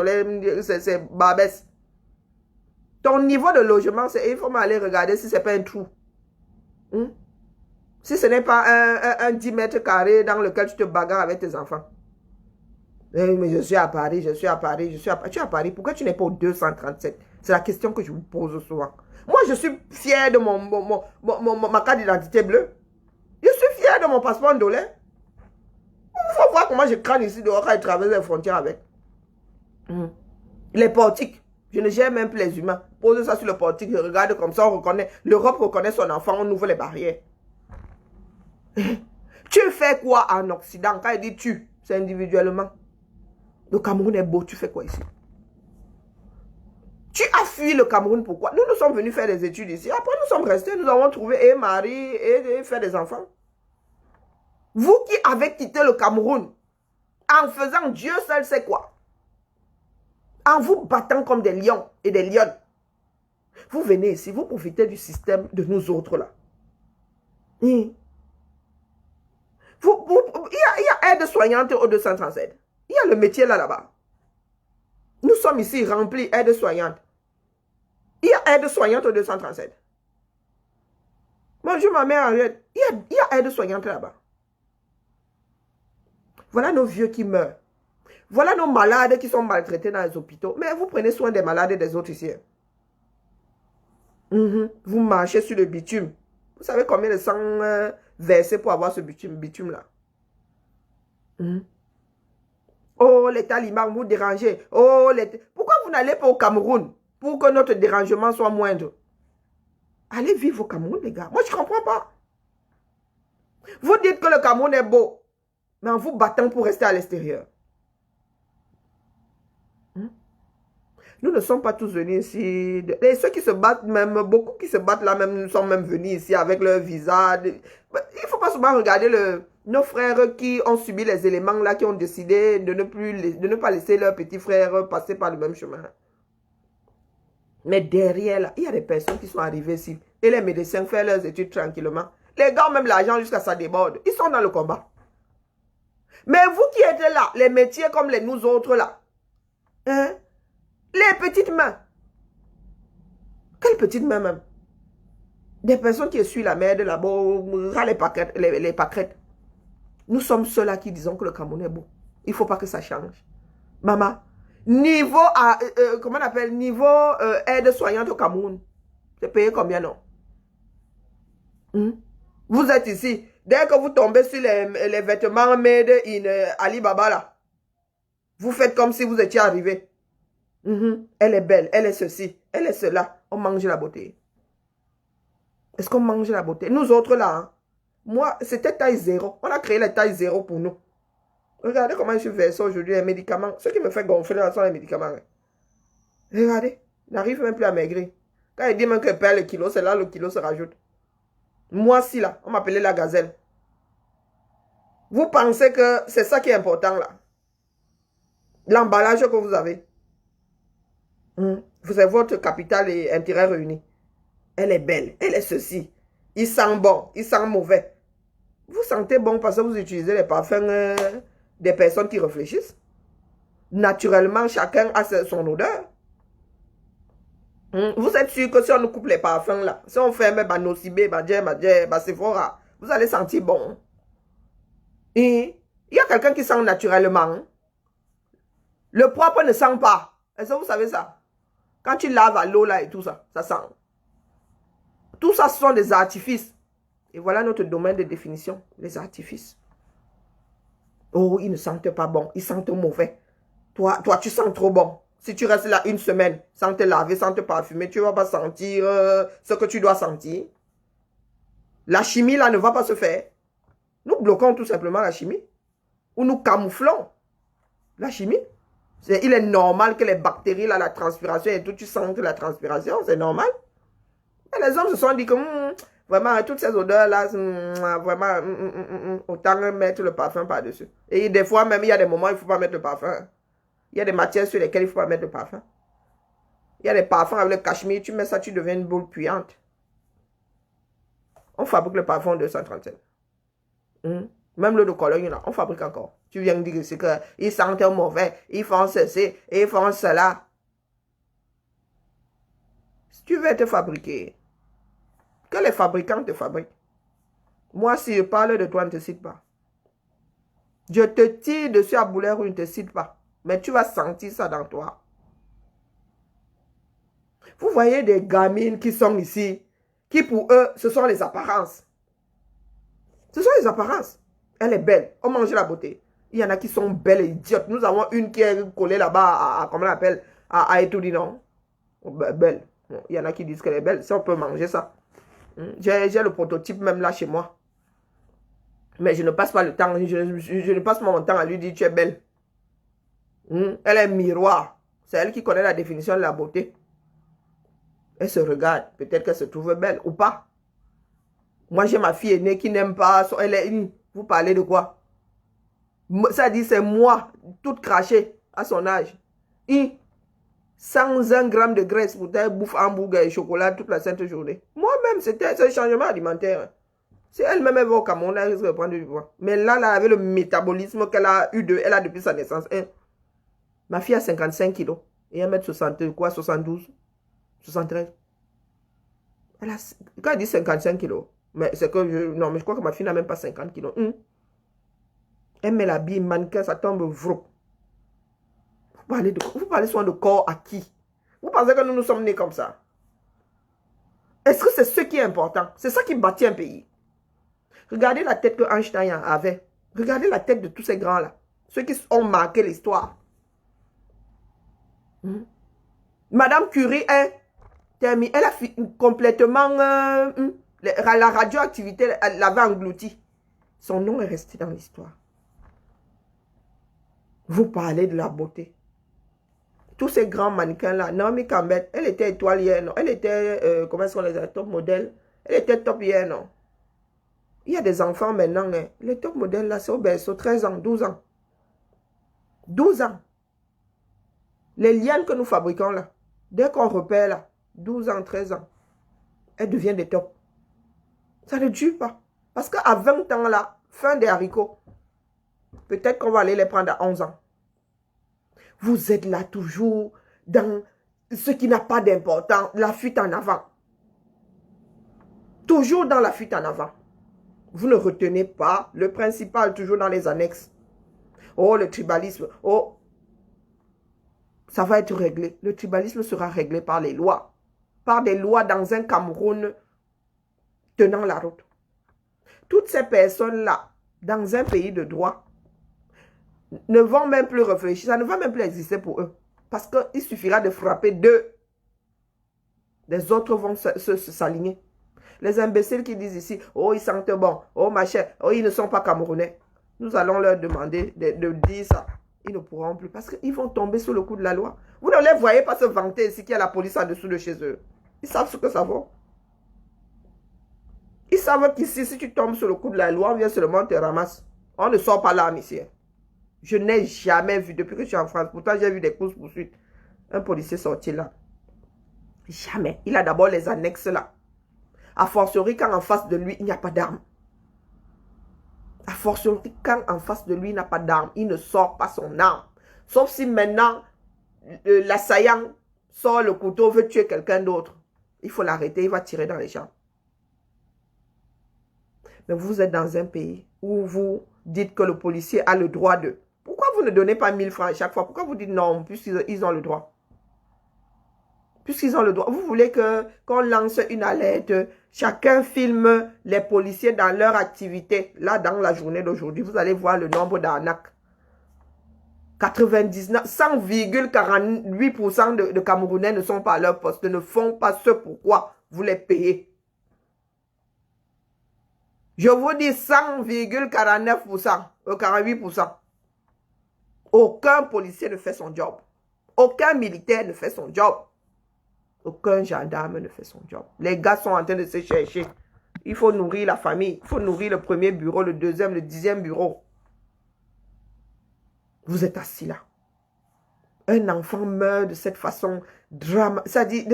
c'est Barbès. Ton niveau de logement, c'est, il faut m'aller regarder si c'est pas un trou. Si ce n'est pas un 10 mètres carrés dans lequel tu te bagarres avec tes enfants. Mais je suis à Paris, je suis à Paris, je suis à Paris. Tu es à Paris, pourquoi tu n'es pas au 237? C'est la question que je vous pose souvent. Moi, je suis fier de ma carte d'identité bleue. Je suis fier de mon passeport ndolé. Il faut voir comment je crâne ici dehors quand je traverse les frontières avec. Les portiques. Je ne gère même plus les humains. Pose ça sur le portique, je regarde comme ça, on reconnaît. L'Europe reconnaît son enfant, on ouvre les barrières. Tu fais quoi en Occident? Quand il dit tu, c'est individuellement. Le Cameroun est beau, tu fais quoi ici? Tu as fui le Cameroun, pourquoi? Nous sommes venus faire des études ici. Après, nous sommes restés, nous avons trouvé un mari et fait des enfants. Vous qui avez quitté le Cameroun, en faisant Dieu seul sait quoi? En vous battant comme des lions et des lionnes. Vous venez ici, vous profitez du système de nous autres là. Il y a aide-soignante au 237. Il y a le métier là-bas. Nous sommes ici remplis aide-soignante. Il y a aide-soignante au 237. Bonjour ma mère Henriette. Il y a aide-soignante là-bas. Voilà nos vieux qui meurent. Voilà nos malades qui sont maltraités dans les hôpitaux. Mais vous prenez soin des malades et des autres ici. Vous marchez sur le bitume. Vous savez combien de sang versé pour avoir ce bitume-là? Oh, les talibans, vous dérangez. Oh, pourquoi vous n'allez pas au Cameroun pour que notre dérangement soit moindre? Allez vivre au Cameroun, les gars. Moi, je ne comprends pas. Vous dites que le Cameroun est beau, mais en vous battant pour rester à l'extérieur. Nous ne sommes pas tous venus ici. Et ceux qui se battent même, beaucoup qui se battent là même, sont même venus ici avec leur visa. Il ne faut pas seulement regarder nos frères qui ont subi les éléments là, qui ont décidé de ne pas laisser leurs petits frères passer par le même chemin. Mais derrière là, il y a des personnes qui sont arrivées ici. Et les médecins font leurs études tranquillement. Les gars ont même l'argent jusqu'à ça déborde. Ils sont dans le combat. Mais vous qui êtes là, les métiers comme nous autres là, hein? Les petites mains. Quelles petites mains même? Des personnes qui essuient la merde là-bas, les pâquerettes. Nous sommes ceux-là qui disons que le Cameroun est beau. Il ne faut pas que ça change. Maman, niveau, comment on appelle, niveau aide-soignante au Cameroun. C'est payé combien, non? Vous êtes ici. Dès que vous tombez sur les vêtements made in Alibaba là, vous faites comme si vous étiez arrivé. Elle est belle, elle est ceci, elle est cela. On mange la beauté. Est-ce qu'on mange la beauté? Nous autres là, hein? Moi, c'était taille 0. On a créé la taille 0 pour nous. Regardez comment je suis versé aujourd'hui, les médicaments. Ce qui me fait gonfler là sont les médicaments. Hein. Regardez, il n'arrive même plus à maigrir. Quand il dit même qu'il perd le kilo, c'est là le kilo se rajoute. Moi, si là, on m'appelait la gazelle. Vous pensez que c'est ça qui est important là? L'emballage que vous avez. Vous avez votre capital et intérêt réunis. Elle est belle, elle est ceci. Il sent bon, il sent mauvais. Vous sentez bon parce que vous utilisez les parfums des personnes qui réfléchissent. Naturellement, chacun a son odeur. Vous êtes sûr que si on nous coupe les parfums là, si on fait même Nocibé, Sephora, vous allez sentir bon. Et il y a quelqu'un qui sent naturellement. Le propre ne sent pas. Est-ce que vous savez ça? Quand tu laves à l'eau là et tout ça, ça sent. Tout ça, ce sont des artifices. Et voilà notre domaine de définition, les artifices. Oh, ils ne sentent pas bon, ils sentent mauvais. Toi, tu sens trop bon. Si tu restes là une semaine sans te laver, sans te parfumer, tu ne vas pas sentir ce que tu dois sentir. La chimie, là, ne va pas se faire. Nous bloquons tout simplement la chimie. Ou nous camouflons la chimie. Il est normal que les bactéries, là, la transpiration et tout, tu sentes la transpiration, c'est normal. Et les hommes se sont dit que vraiment, toutes ces odeurs-là, vraiment, autant mettre le parfum par-dessus. Et des fois, même, il y a des moments où il ne faut pas mettre le parfum. Il y a des matières sur lesquelles il ne faut pas mettre le parfum. Il y a des parfums avec le cachemire, tu mets ça, tu deviens une boule puante. On fabrique le parfum en 237. Même l'eau de Cologne, là, on fabrique encore. Tu viens de dire qu'ils sentent mauvais, ils font ceci, ils font cela. Si tu veux te fabriquer, que les fabricants te fabriquent. Moi, si je parle de toi, ne te cite pas. Je te tire dessus à boulère ou ne te cite pas. Mais tu vas sentir ça dans toi. Vous voyez des gamines qui sont ici, qui pour eux, ce sont les apparences. Ce sont les apparences. Elle est belle. On mange la beauté. Il y en a qui sont belles et idiotes. Nous avons une qui est collée là-bas à comment on l'appelle, à Etoudi, non? Belle. Il y en a qui disent qu'elle est belle. Si on peut manger ça. J'ai le prototype même là chez moi. Mais je ne passe pas le temps. Je ne passe pas mon temps à lui dire tu es belle. Elle est miroir. C'est elle qui connaît la définition de la beauté. Elle se regarde. Peut-être qu'elle se trouve belle ou pas. Moi, j'ai ma fille aînée qui n'aime pas. Vous parlez de quoi? Ça dit, c'est moi, toute crachée à son âge. Sans 1 gramme de graisse pour elle bouffe hamburger et chocolat toute la sainte journée. Moi-même, c'est un changement alimentaire. Si elle-même va au Cameroun, elle risque de prendre du poids. Mais là, avec le métabolisme qu'elle a eu elle a depuis sa naissance. Ma fille a 55 kilos. Et 1m60, quoi, 72, 73. Quand elle dit 55 kilos, mais c'est que non, mais je crois que ma fille n'a même pas 50 kilos. Elle met l'habit mannequin, ça tombe vrou. Vous parlez souvent de corps à qui? Vous pensez que nous sommes nés comme ça? Est-ce que c'est ce qui est important? C'est ça qui bâtit un pays. Regardez la tête que Einstein avait. Regardez la tête de tous ces grands-là. Ceux qui ont marqué l'histoire. Madame Curie est terminée. Elle a complètement... la radioactivité l'avait englouti. Son nom est resté dans l'histoire. Vous parlez de la beauté. Tous ces grands mannequins-là, Naomi Campbell, elle était étoile hier, non? Elle était, comment est-ce qu'on les a, top modèle? Elle était top hier, non? Il y a des enfants maintenant, hein. Les top modèles là, c'est au berceau, 13 ans, 12 ans. 12 ans. Les liens que nous fabriquons là, dès qu'on repère là, 12 ans, 13 ans, elles deviennent des tops. Ça ne dure pas. Parce qu'à 20 ans là, fin des haricots, peut-être qu'on va aller les prendre à 11 ans. Vous êtes là toujours dans ce qui n'a pas d'importance, la fuite en avant. Toujours dans la fuite en avant. Vous ne retenez pas le principal, toujours dans les annexes. Oh, le tribalisme. Oh, ça va être réglé. Le tribalisme sera réglé par les lois. Par des lois dans un Cameroun tenant la route. Toutes ces personnes-là, dans un pays de droit, ne vont même plus réfléchir. Ça ne va même plus exister pour eux. Parce qu'il suffira de frapper deux. Les autres vont s'aligner. Les imbéciles qui disent ici, oh, ils sentent bon, oh, machin, oh, ils ne sont pas camerounais. Nous allons leur demander de dire ça. Ils ne pourront plus parce qu'ils vont tomber sous le coup de la loi. Vous ne les voyez pas se vanter ici qu'il y a la police en dessous de chez eux. Ils savent ce que ça vaut. Ils savent qu'ici, si tu tombes sur le coup de la loi, on vient seulement te ramasser. On ne sort pas l'arme ici. Je n'ai jamais vu, depuis que je suis en France, pourtant j'ai vu des courses-poursuites, un policier sorti là. Jamais. Il a d'abord les annexes là. A fortiori quand en face de lui, il n'y a pas d'arme. A fortiori quand en face de lui, il n'a pas d'arme. Il ne sort pas son arme. Sauf si maintenant, l'assaillant sort le couteau, veut tuer quelqu'un d'autre. Il faut l'arrêter, il va tirer dans les jambes. Mais vous êtes dans un pays où vous dites que le policier a le droit de... Pourquoi vous ne donnez pas 1000 francs à chaque fois? Pourquoi vous dites non, puisqu'ils ont le droit? Puisqu'ils ont le droit. Vous voulez qu'on lance une alerte, chacun filme les policiers dans leur activité. Là, dans la journée d'aujourd'hui, vous allez voir le nombre d'arnaques. 100,48% de Camerounais ne sont pas à leur poste, ne font pas ce pourquoi vous les payez. Je vous dis 100,49%, 48%. Aucun policier ne fait son job. Aucun militaire ne fait son job. Aucun gendarme ne fait son job. Les gars sont en train de se chercher. Il faut nourrir la famille. Il faut nourrir le premier bureau, le deuxième, le 10e bureau. Vous êtes assis là. Un enfant meurt de cette façon dramatique. Ça dit,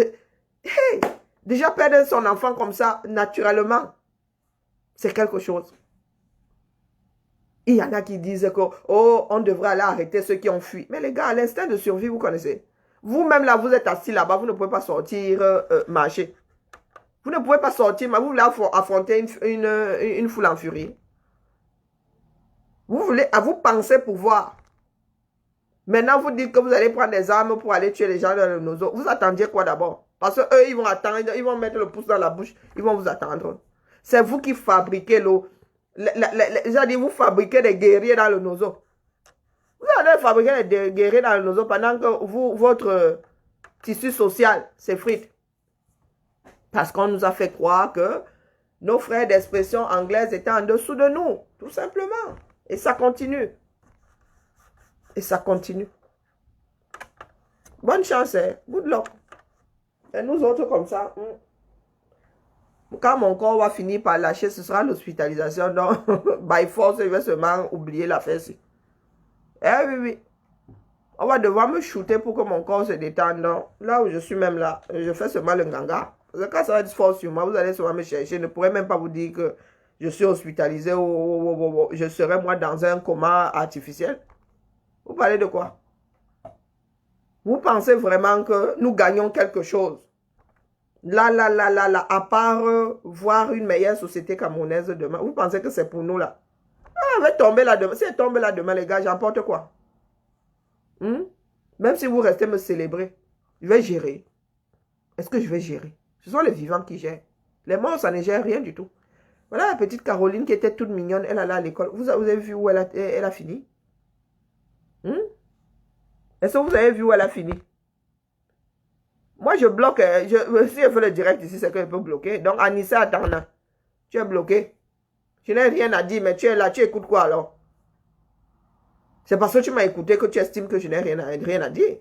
hey, déjà perdre son enfant comme ça, naturellement, c'est quelque chose. Il y en a qui disent que, oh, on devrait aller arrêter ceux qui ont fui. Mais les gars, l'instinct de survie, vous connaissez. Vous-même là, vous êtes assis là-bas, vous ne pouvez pas sortir marcher. Vous ne pouvez pas sortir, mais vous voulez affronter une foule en furie. Vous pensez pouvoir. Maintenant, vous dites que vous allez prendre des armes pour aller tuer les gens dans le nozo. Vous attendiez quoi d'abord? Parce qu'eux, ils vont attendre, ils vont mettre le pouce dans la bouche, ils vont vous attendre. C'est vous qui fabriquez l'eau. Vous fabriquez des guerriers dans le nozo. Vous allez fabriquer des guerriers dans le nozo pendant que votre tissu social s'effrite. Parce qu'on nous a fait croire que nos frères d'expression anglaise étaient en dessous de nous. Tout simplement. Et ça continue. Et ça continue. Bonne chance, hein? Good luck. Et nous autres comme ça, quand mon corps va finir par lâcher, ce sera l'hospitalisation. Donc, by force, je vais seulement oublier la fesse. Eh oui, oui. On va devoir me shooter pour que mon corps se détende. Donc, là où je suis même là, je fais seulement le ganga. Parce que quand ça va être fort sur moi, vous allez seulement me chercher. Je ne pourrai même pas vous dire que je suis hospitalisé ou je serai moi dans un coma artificiel. Vous parlez de quoi? Vous pensez vraiment que nous gagnons quelque chose? Là, à part voir une meilleure société camerounaise demain, vous pensez que c'est pour nous là? Ah, elle va tomber là demain. Si elle tombe là demain, les gars, j'emporte quoi? Même si vous restez me célébrer, je vais gérer. Est-ce que je vais gérer? Ce sont les vivants qui gèrent. Les morts, ça ne gère rien du tout. Voilà la petite Caroline qui était toute mignonne, elle allait à l'école. Vous avez vu où elle a fini? Est-ce que vous avez vu où elle a fini? Moi, je bloque. Si elle fait le direct ici, c'est qu'elle peut bloquer. Donc, Anissa, attends, tu es bloqué. Je n'ai rien à dire, mais tu es là. Tu écoutes quoi alors? C'est parce que tu m'as écouté que tu estimes que je n'ai rien à dire.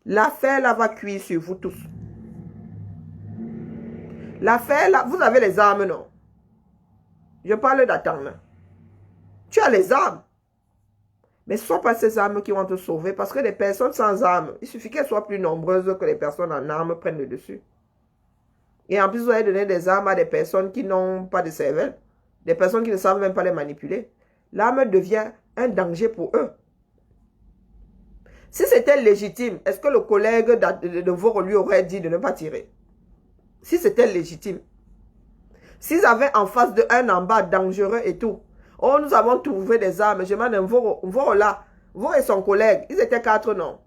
L'affaire là va cuire sur vous tous. L'affaire là, vous avez les armes, non? Je parle d'attendre. Tu as les armes. Mais ce ne sont pas ces armes qui vont te sauver parce que les personnes sans armes, il suffit qu'elles soient plus nombreuses que les personnes en armes prennent le dessus. Et en plus, vous allez donner des armes à des personnes qui n'ont pas de cervelle, des personnes qui ne savent même pas les manipuler. L'arme devient un danger pour eux. Si c'était légitime, est-ce que le collègue de Voro lui aurait dit de ne pas tirer? Si c'était légitime. S'ils avaient en face de un en bas dangereux et tout, oh, nous avons trouvé des armes. Je demande un Voro là. Voro et son collègue, ils étaient 4, non?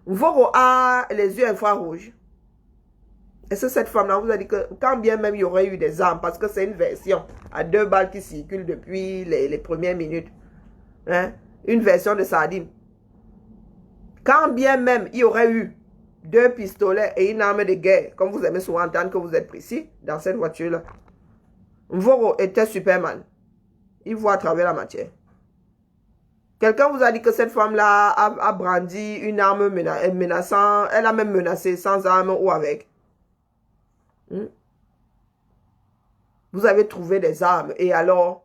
Voro a les yeux infrarouges. Est-ce que cette femme-là vous a dit que quand bien même il y aurait eu des armes, parce que c'est une version à 2 balles qui circule depuis les premières minutes. Hein? Une version de sardine. Quand bien même il y aurait eu 2 pistolets et une arme de guerre, comme vous aimez souvent entendre que vous êtes précis dans cette voiture-là, Voro était Superman. Il voit à travers la matière. Quelqu'un vous a dit que cette femme-là a brandi une arme menaçante. Elle a même menacé sans arme ou avec. Vous avez trouvé des armes. Et alors,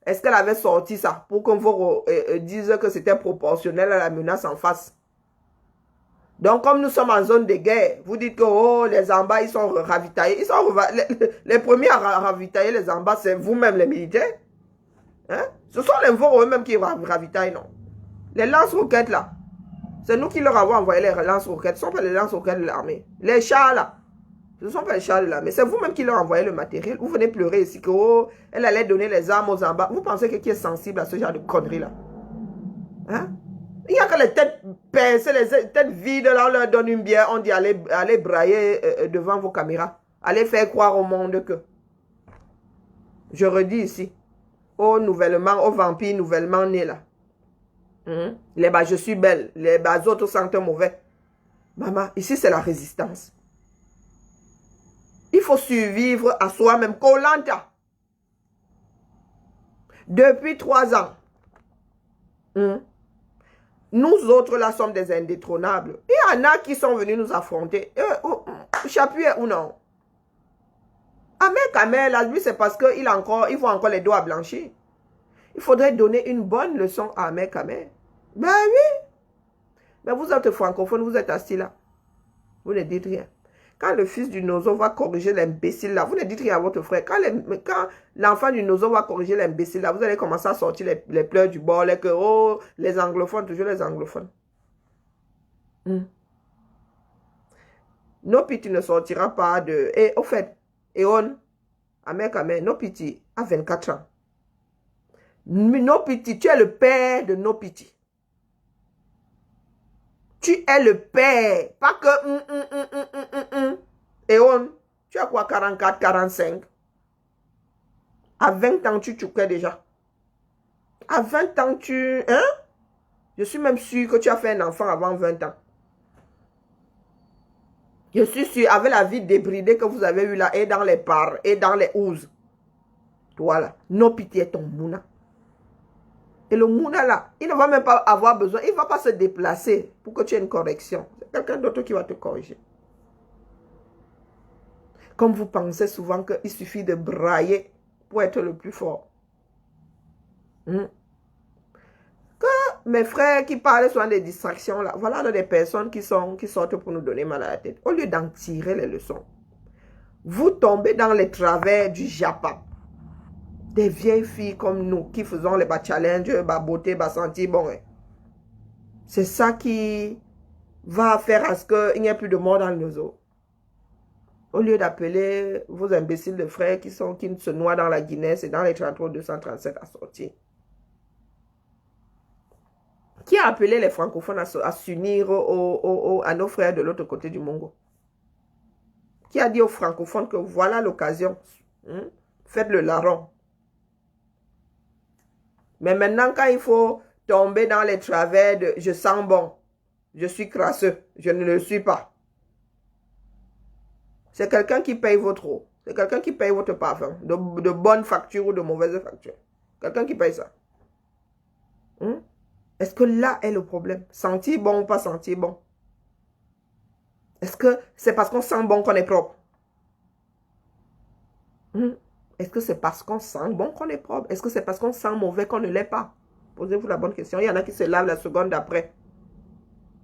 est-ce qu'elle avait sorti ça pour qu'on vous dise que c'était proportionnel à la menace en face? Donc, comme nous sommes en zone de guerre, vous dites que oh, les en bas, ils sont ravitaillés. Ils sont les premiers à ravitailler les en bas, c'est vous-même les militaires. Hein? Ce sont les Voro eux-mêmes qui ravitaillent, non? Les lance-roquettes, là, c'est nous qui leur avons envoyé les lance-roquettes. Ce ne sont pas les lance-roquettes de l'armée. Les chars, là, ce ne sont pas les chars de l'armée. C'est vous-même qui leur envoyez le matériel. Vous venez pleurer ici que, oh, elle allait donner les armes aux en bas. Vous pensez que qui est sensible à ce genre de conneries, là? Hein? Il n'y a que les têtes pincées, les têtes vides, là, on leur donne une bière, on dit allez brailler devant vos caméras. Allez faire croire au monde que. Je redis ici, aux vampires nouvellement nés là. Les bah, je suis belle, les bah, autres sentent mauvais. Maman, ici c'est la résistance. Il faut survivre à soi-même. Koh-Lanta. Depuis 3 ans, nous autres là sommes des indétrônables. Il y en a qui sont venus nous affronter. Chapuis ou non? Ahmed là, lui, c'est parce qu'il faut encore les doigts blanchir. Il faudrait donner une bonne leçon à Ahmed Kamel. Ben oui. Mais vous êtes francophone, vous êtes assis là. Vous ne dites rien. Quand le fils du Nozo va corriger l'imbécile là, vous ne dites rien à votre frère. Quand l'enfant du Nozo va corriger l'imbécile là, vous allez commencer à sortir les pleurs du bord, les anglophones, toujours les anglophones. Nopiti ne sortira pas de... Et au fait, Eon, Ahmed Kamel, Nopiti a 24 ans. Nopiti, tu es le père de Nopiti. Tu es le père. Pas que... Eon, tu as quoi, 44, 45? À 20 ans, tu chouquais déjà. À 20 ans, tu... Hein? Je suis même sûr que tu as fait un enfant avant 20 ans. Je suis sûr, avec la vie débridée que vous avez eue là, et dans les parts, et dans les ouzes. Voilà. Nopiti est ton mouna. Et le mouna là, il ne va même pas avoir besoin, il ne va pas se déplacer pour que tu aies une correction. C'est quelqu'un d'autre qui va te corriger. Comme vous pensez souvent qu'il suffit de brailler pour être le plus fort. Que mes frères qui parlent souvent des distractions là, voilà des personnes qui sortent pour nous donner mal à la tête. Au lieu d'en tirer les leçons, vous tombez dans les travers du japa. Des vieilles filles comme nous qui faisons les challenges, beauté, santé, bon. C'est ça qui va faire à ce qu'il n'y ait plus de mort dans nos eaux. Au lieu d'appeler vos imbéciles de frères qui se noient dans la Guinée, c'est dans les 33-237 à sortir. Qui a appelé les francophones à s'unir à nos frères de l'autre côté du Mongo? Qui a dit aux francophones que voilà l'occasion, faites le larron. Mais maintenant, quand il faut tomber dans les travers de « je sens bon, je suis crasseux, je ne le suis pas », c'est quelqu'un qui paye votre eau. C'est quelqu'un qui paye votre parfum, de bonnes factures ou de mauvaises factures. Quelqu'un qui paye ça. Est-ce que là est le problème? Sentir bon ou pas sentir bon? Est-ce que c'est parce qu'on sent bon qu'on est propre? Est-ce que c'est parce qu'on sent bon qu'on est propre? Est-ce que c'est parce qu'on sent mauvais qu'on ne l'est pas? Posez-vous la bonne question. Il y en a qui se lavent la seconde d'après,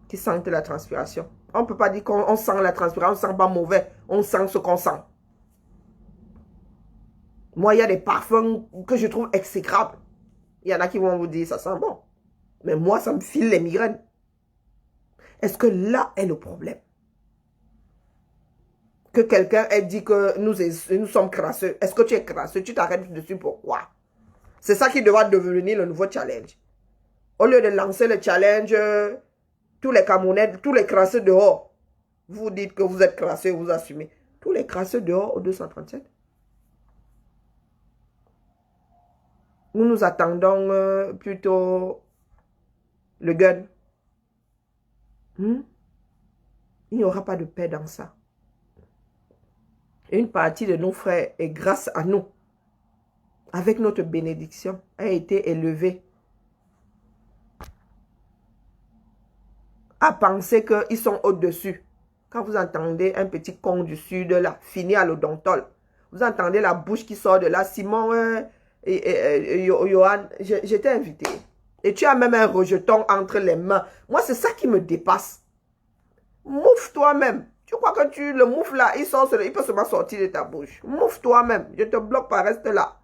qui sentent la transpiration. On ne peut pas dire qu'on sent la transpiration, on ne sent pas mauvais. On sent ce qu'on sent. Moi, il y a des parfums que je trouve exécrables. Il y en a qui vont vous dire, ça sent bon. Mais moi, ça me file les migraines. Est-ce que là est le problème? Que quelqu'un ait dit que nous sommes crasseux. Est-ce que tu es crasseux? Tu t'arrêtes dessus, pourquoi? C'est ça qui doit devenir le nouveau challenge. Au lieu de lancer le challenge, tous les Camerounais, tous les crasseux dehors, vous dites que vous êtes crasseux, vous assumez. Tous les crasseux dehors au 237. Nous attendons plutôt le gun. Il n'y aura pas de paix dans ça. Une partie de nos frères, et grâce à nous, avec notre bénédiction, a été élevée à penser qu'ils sont au-dessus. Quand vous entendez un petit con du sud, là, fini à l'odontol, vous entendez la bouche qui sort de là, Simon et Johan, j'étais invité. Et tu as même un rejeton entre les mains. Moi, c'est ça qui me dépasse. Mouffe toi-même. Tu crois que le mouffe là, il peut seulement sortir de ta bouche. Mouffe toi-même. Je te bloque pas, reste là.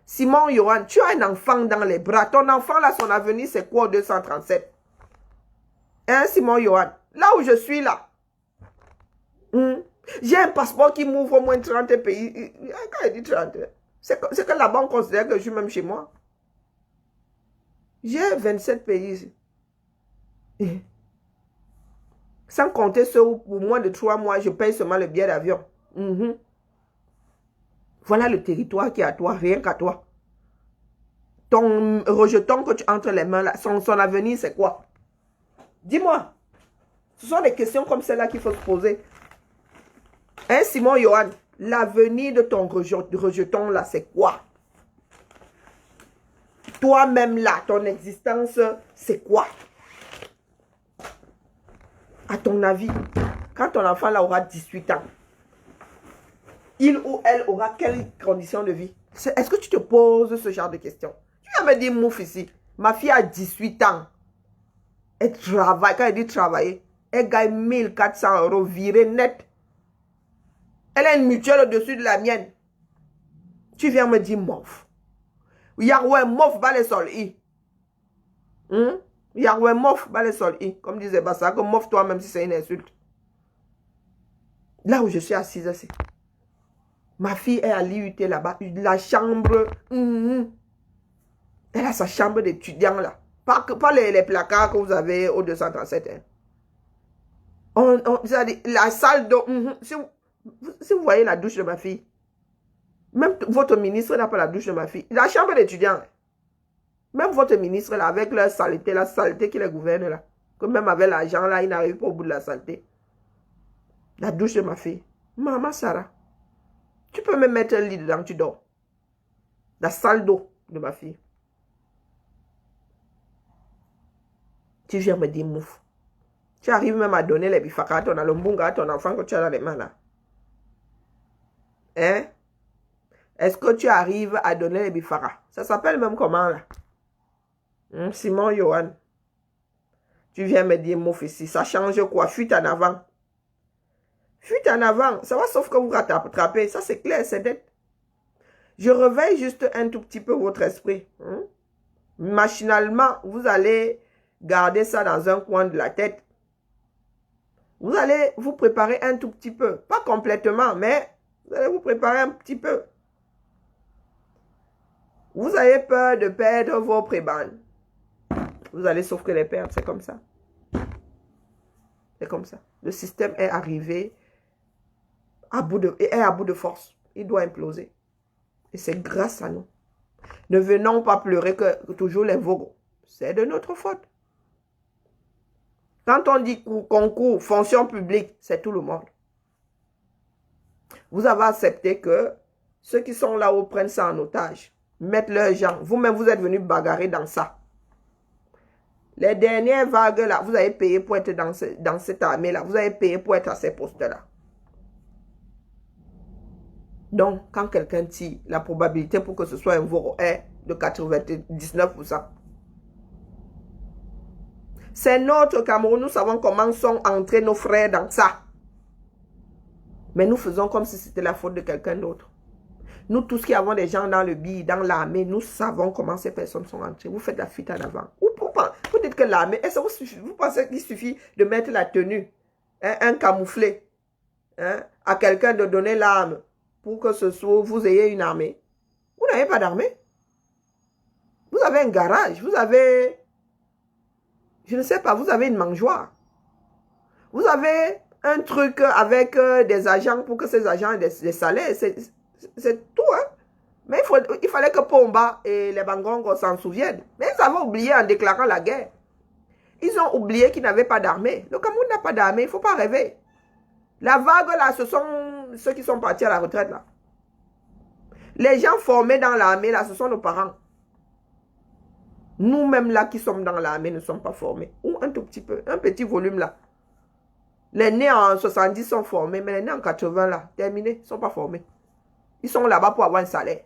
Simon, Johan, tu as un enfant dans les bras. Ton enfant là, son avenir, c'est quoi au 237? Hein, Simon, Johan? Là où je suis là. J'ai un passeport qui m'ouvre au moins 30 pays. Quand il dit 30, c'est que là-bas, on considère que je suis même chez moi. J'ai 27 pays ici. Sans compter ceux où, pour moins de 3 mois, je paye seulement le billet d'avion. Voilà le territoire qui est à toi, rien qu'à toi. Ton rejeton que tu as entre les mains, là, son avenir, c'est quoi? Dis-moi. Ce sont des questions comme celle-là qu'il faut se poser. Hein, Simon Johan, l'avenir de ton rejeton, là, c'est quoi? Toi-même, là, ton existence, c'est quoi? À ton avis, quand ton enfant, là, aura 18 ans, il ou elle aura quelles conditions de vie? Est-ce que tu te poses ce genre de questions? Tu viens me dire, mouf, ici, ma fille a 18 ans. Elle travaille, quand elle dit travailler, elle gagne 1400 € virée net. Elle a une mutuelle au-dessus de la mienne. Tu viens me dire, mof. Yahweh, mof, va les sol, Yahweh, mof, va les sol, comme disait Bassa, que mof toi, même si c'est une insulte. Là où je suis assise, c'est. Ma fille est à l'IUT là-bas, la chambre. Elle a sa chambre d'étudiant là. Pas les placards que vous avez au 237. La salle d'eau. Si vous voyez la douche de ma fille, même votre ministre n'a pas la douche de ma fille. La chambre d'étudiant. Même votre ministre là, avec la saleté qui les gouverne là. Que même avec l'argent là, il n'arrive pas au bout de la saleté. La douche de ma fille. Maman Sarah. Tu peux me mettre un lit dedans, tu dors. La salle d'eau de ma fille. Tu viens me dire mouf. Tu arrives même à donner les bifaka à ton alombunga, à ton enfant que tu as dans les mains là. Hein? Est-ce que tu arrives à donner les bifaka? Ça s'appelle même comment là? Simon Johan. Tu viens me dire mouf ici. Ça change quoi? Fuite en avant. Fuite en avant. Ça va sauf que vous rattrapez. Ça c'est clair, c'est net. Je réveille juste un tout petit peu votre esprit. Machinalement, vous allez garder ça dans un coin de la tête. Vous allez vous préparer un tout petit peu. Pas complètement, mais vous allez vous préparer un petit peu. Vous avez peur de perdre vos prébandes. Vous allez sauf que les perdre, c'est comme ça. C'est comme ça. Le système est arrivé à bout de force. Il doit imploser. Et c'est grâce à nous. Ne venons pas pleurer que toujours les vôtres. C'est de notre faute. Quand on dit concours, fonction publique, c'est tout le monde. Vous avez accepté que ceux qui sont là-haut prennent ça en otage, mettent leurs gens. Vous-même, vous êtes venus bagarrer dans ça. Les dernières vagues là, vous avez payé pour être dans cette armée-là. Vous avez payé pour être à ces postes-là. Donc, quand quelqu'un tire, la probabilité pour que ce soit un veau est de 99%. C'est notre Cameroun. Nous savons comment sont entrés nos frères dans ça. Mais nous faisons comme si c'était la faute de quelqu'un d'autre. Nous tous qui avons des gens dans le billet, dans l'armée, nous savons comment ces personnes sont entrées. Vous faites la fuite en avant. Vous dites que l'armée, vous pensez qu'il suffit de mettre la tenue, un camouflé, à quelqu'un de donner l'arme pour que ce soit, vous ayez une armée. Vous n'avez pas d'armée. Vous avez un garage, vous avez, je ne sais pas, vous avez une mangeoire. Vous avez un truc avec des agents pour que ces agents aient des salaires. C'est tout, hein. Mais il fallait que Pomba et les Bangongos s'en souviennent. Mais ils avaient oublié en déclarant la guerre. Ils ont oublié qu'ils n'avaient pas d'armée. Le Cameroun n'a pas d'armée, il ne faut pas rêver. La vague, là, ce sont ceux qui sont partis à la retraite, là. Les gens formés dans l'armée, là, ce sont nos parents. Nous-mêmes, là, qui sommes dans l'armée, ne sommes pas formés. Ou un tout petit peu, un petit volume, là. Les nés en 70 sont formés, mais les nés en 80, là, terminés, ils ne sont pas formés. Ils sont là-bas pour avoir un salaire.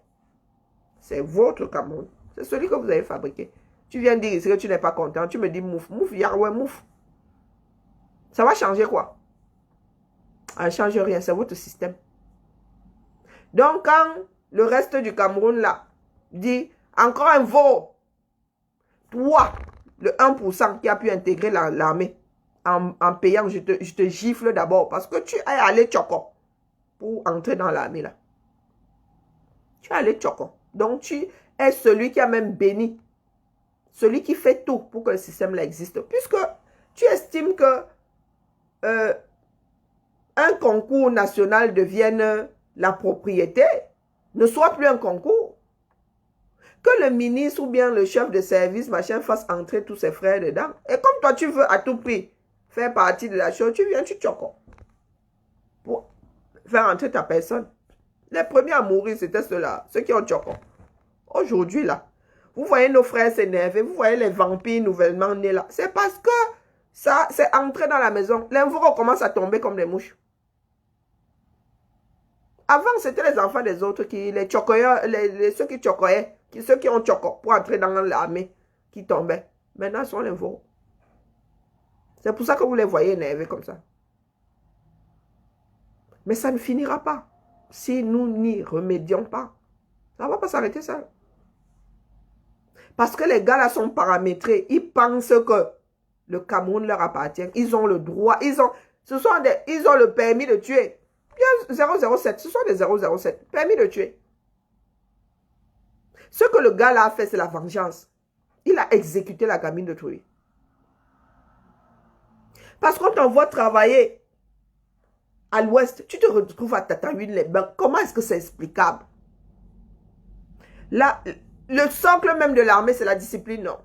C'est votre Cameroun. C'est celui que vous avez fabriqué. Tu viens dire que tu n'es pas content. Tu me dis mouf. Mouf, Yahweh, mouf. Ça va changer quoi? Ça ne change rien. C'est votre système. Donc, quand le reste du Cameroun, là, dit encore un veau, toi, le 1% qui a pu intégrer l'armée, en payant, je te gifle d'abord. Parce que tu es allé tchoko pour entrer dans l'armée, là. Tu es allé tchoko. Donc, tu es celui qui a même béni. Celui qui fait tout pour que le système là existe. Puisque Tu estimes que un concours national devienne la propriété, ne soit plus un concours. Que le ministre ou bien le chef de service, machin, fasse entrer tous ses frères dedans. Et comme toi, tu veux à tout prix faire partie de la chose, tu viens, tu choques pour faire entrer ta personne. Les premiers à mourir, c'était ceux-là, ceux qui ont choqué. Aujourd'hui, là, vous voyez nos frères s'énerver, vous voyez les vampires nouvellement nés là. C'est parce que ça, c'est entré dans la maison. L'invoro commence à tomber comme des mouches. Avant, c'était les enfants des autres qui, les chocoyeurs, ceux qui chocoyaient, ceux qui ont choco pour entrer dans l'armée, qui tombaient. Maintenant, ce sont les veaux. C'est pour ça que vous les voyez énervés comme ça. Mais ça ne finira pas. Si nous n'y remédions pas, ça ne va pas s'arrêter ça. Parce que les gars là sont paramétrés. Ils pensent que le Cameroun leur appartient. Ils ont le droit. Ils ont le permis de tuer. Bien 007. Ce sont des 007. Permis de tuer. Ce que le gars là a fait, c'est la vengeance. Il a exécuté la gamine de Toué. Parce qu'on t'envoie travailler à l'ouest, tu te retrouves à Tataouine-les-Bains. Comment est-ce que c'est explicable? Là, le socle même de l'armée, c'est la discipline, non.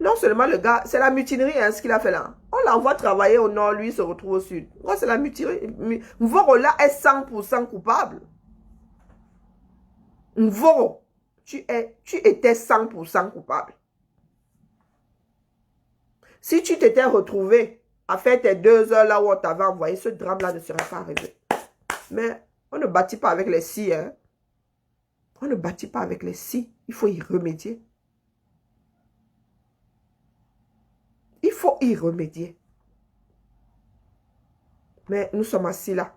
Non seulement le gars, c'est la mutinerie, hein, ce qu'il a fait là. On l'envoie travailler au nord, lui, il se retrouve au sud. Ouais, c'est la mutinerie. Mvoro là est 100% coupable. Mvoro, tu étais 100% coupable. Si tu t'étais retrouvé à faire tes 2 heures là où on t'avait envoyé, ce drame-là ne serait pas arrivé. Mais on ne bâtit pas avec les si, hein. On ne bâtit pas avec les si. Il faut y remédier. Il faut y remédier. Mais nous sommes assis là.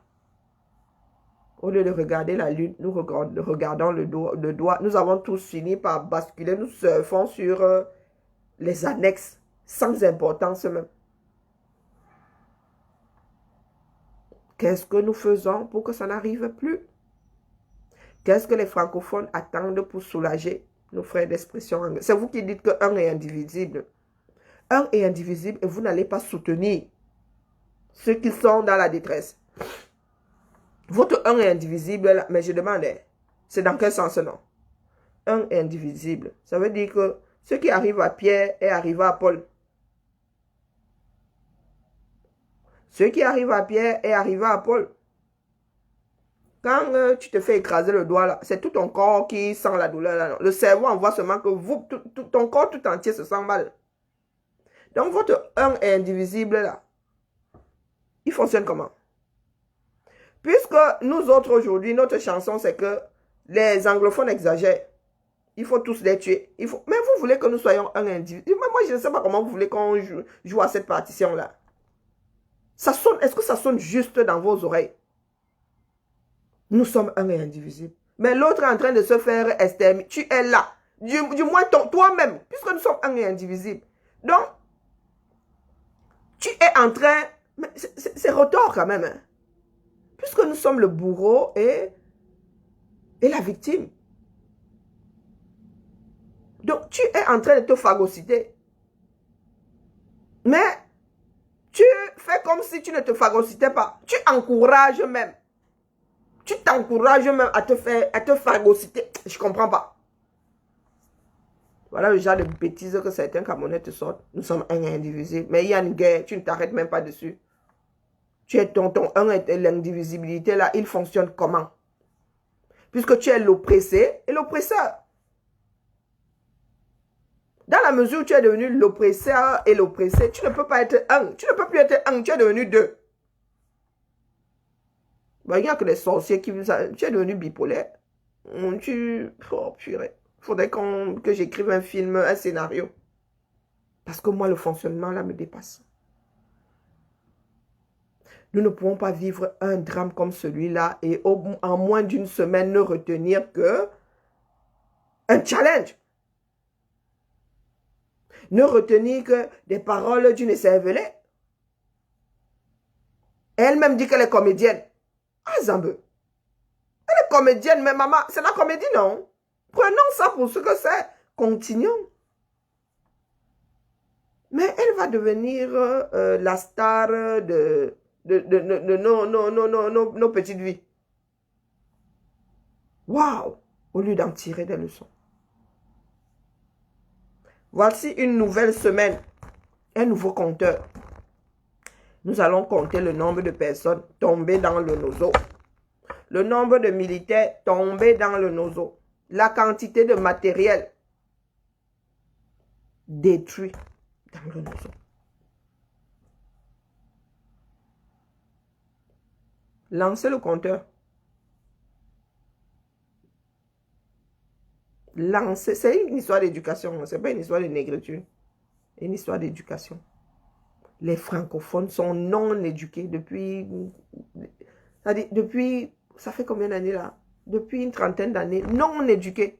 Au lieu de regarder la lune, nous regardons le doigt. Nous avons tous fini par basculer. Nous surfons sur les annexes sans importance même. Qu'est-ce que nous faisons pour que ça n'arrive plus? Qu'est-ce que les francophones attendent pour soulager nos frères d'expression anglaise? C'est vous qui dites que un est indivisible. Un est indivisible et vous n'allez pas soutenir ceux qui sont dans la détresse. Votre un est indivisible, là, mais je demande, c'est dans quel sens non? Un est indivisible. Ça veut dire que ce qui arrive à Pierre est arrivé à Paul. Ce qui arrive à Pierre est arrivé à Paul. Quand tu te fais écraser le doigt, là, c'est tout ton corps qui sent la douleur. Là, non. Le cerveau envoie seulement que ton corps tout entier se sent mal. Donc, votre un est indivisible, là. Il fonctionne comment? Puisque nous autres, aujourd'hui, notre chanson, c'est que les anglophones exagèrent. Il faut tous les tuer. Mais vous voulez que nous soyons un individu. Moi, je ne sais pas comment vous voulez qu'on joue à cette partition-là. Ça sonne, est-ce que ça sonne juste dans vos oreilles? Nous sommes un et indivisible. Mais l'autre est en train de se faire exterminer. Tu es là. Du moins toi-même. Puisque nous sommes un et indivisible. Donc, tu es en train... C'est retort quand même. Hein? Puisque nous sommes le bourreau et la victime. Donc, tu es en train de te phagocyter. Mais, tu fais comme si tu ne te phagocytais pas. Tu encourages même. Tu t'encourages même à te phagocyter. Je ne comprends pas. Voilà le genre de bêtises que certains Camerounais te sortent. Nous sommes un et indivisible. Mais il y a une guerre, tu ne t'arrêtes même pas dessus. Tu es ton un et l'indivisibilité là, il fonctionne comment? Puisque tu es l'oppressé et l'oppresseur. Dans la mesure où tu es devenu l'oppresseur et l'oppressé, tu ne peux pas être un. Tu ne peux plus être un, tu es devenu deux. Bon, il n'y a que les sorciers qui... Tu es devenu bipolaire. Oh, purée. Il faudrait que j'écrive un film, un scénario. Parce que moi, le fonctionnement là me dépasse. Nous ne pouvons pas vivre un drame comme celui-là et en moins d'une semaine ne retenir que un challenge. Ne retenir que des paroles d'une cervelée. Elle-même dit qu'elle est comédienne. Ah, Zambé. Elle est comédienne, mais maman, c'est la comédie, non? Prenons ça pour ce que c'est. Continuons. Mais elle va devenir la star de nos petites vies. Waouh! Au lieu d'en tirer des leçons. Voici une nouvelle semaine. Un nouveau compteur. Nous allons compter le nombre de personnes tombées dans le nozo. Le nombre de militaires tombés dans le nozo. La quantité de matériel détruit dans le nozo. Lancez le compteur. Lancez. C'est une histoire d'éducation. Ce n'est pas une histoire de négritude. Une histoire d'éducation. Les francophones sont non éduqués depuis... Ça fait combien d'années là? Depuis une trentaine d'années. Non éduqués.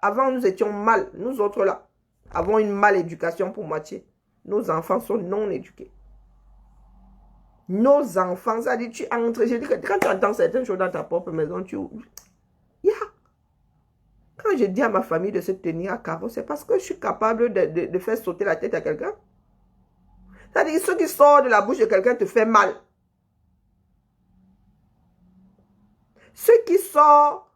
Avant, nous étions mal. Nous autres là. Avons une mal éducation pour moitié. Nos enfants sont non éduqués. Nos enfants, ça dit, tu entres. Je dis que quand tu entends certaines choses dans ta propre maison, yeah. Quand je dis à ma famille de se tenir à carreau, c'est parce que je suis capable de faire sauter la tête à quelqu'un. C'est-à-dire, ce qui sort de la bouche de quelqu'un te fait mal. Ce qui sort,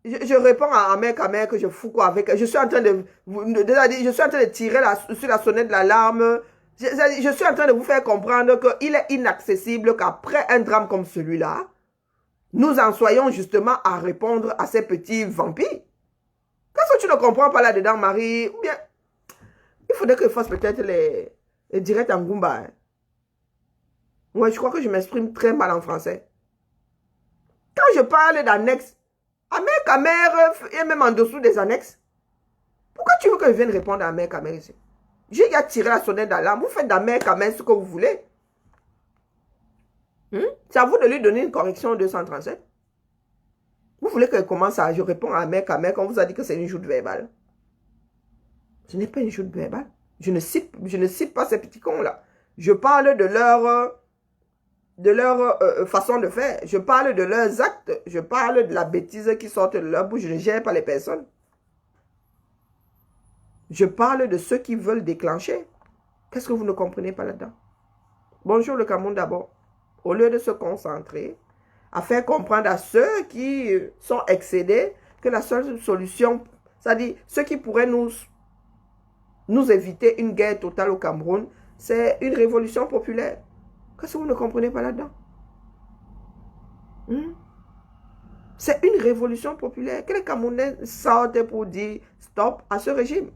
je réponds à mec que je fous quoi avec. Je suis en train de tirer sur la sonnette de l'alarme. Je suis en train de vous faire comprendre qu'il est inaccessible qu'après un drame comme celui-là, nous en soyons justement à répondre à ces petits vampires. Qu'est-ce que tu ne comprends pas là-dedans, Marie? Ou bien, il faudrait que je fasse peut-être les directs en Goomba. Hein. Ouais, je crois que je m'exprime très mal en français. Quand je parle d'annexes, mère et même en dessous des annexes, pourquoi tu veux que je vienne répondre à mère ici? J'ai déjà tiré la sonnette d'alarme. Vous faites d'Amère ce que vous voulez. C'est à vous de lui donner une correction 237. Vous voulez qu'elle commence à... Je réponds à mère quand on vous a dit que c'est une joute verbale. Ce n'est pas une joute verbale. Je ne cite pas ces petits cons-là. Je parle de leur façon de faire. Je parle de leurs actes. Je parle de la bêtise qui sort de leur bouche. Je ne gère pas les personnes. Je parle de ceux qui veulent déclencher. Qu'est-ce que vous ne comprenez pas là-dedans? Bonjour le Cameroun d'abord. Au lieu de se concentrer à faire comprendre à ceux qui sont excédés que la seule solution, c'est-à-dire ceux qui pourraient nous éviter une guerre totale au Cameroun, c'est une révolution populaire. Qu'est-ce que vous ne comprenez pas là-dedans? C'est une révolution populaire que les Camerounais sortent pour dire stop à ce régime.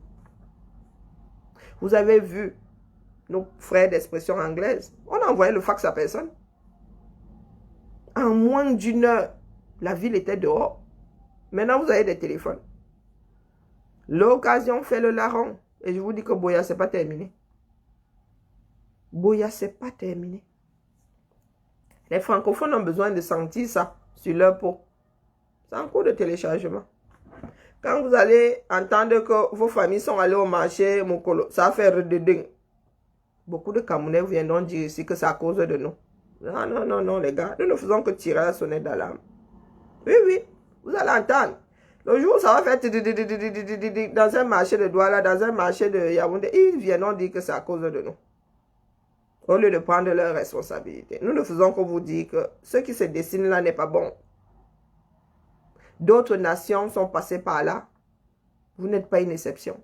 Vous avez vu nos frères d'expression anglaise. On a envoyé le fax à personne. En moins d'une heure, la ville était dehors. Maintenant, vous avez des téléphones. L'occasion fait le larron. Et je vous dis que Boya, ce n'est pas terminé. Boya, ce n'est pas terminé. Les francophones ont besoin de sentir ça sur leur peau. C'est en cours de téléchargement. Quand vous allez entendre que vos familles sont allées au marché, ça va faire rededing. Beaucoup de Camerounais viendront dire ici que c'est à cause de nous. Non, les gars. Nous ne faisons que tirer la sonnette d'alarme. Oui, vous allez entendre. Le jour où ça va faire dans un marché de Douala, dans un marché de Yaoundé, ils viendront dire que c'est à cause de nous. Au lieu de prendre leurs responsabilités. Nous ne faisons que vous dire que ce qui se dessine là n'est pas bon. D'autres nations sont passées par là. Vous n'êtes pas une exception.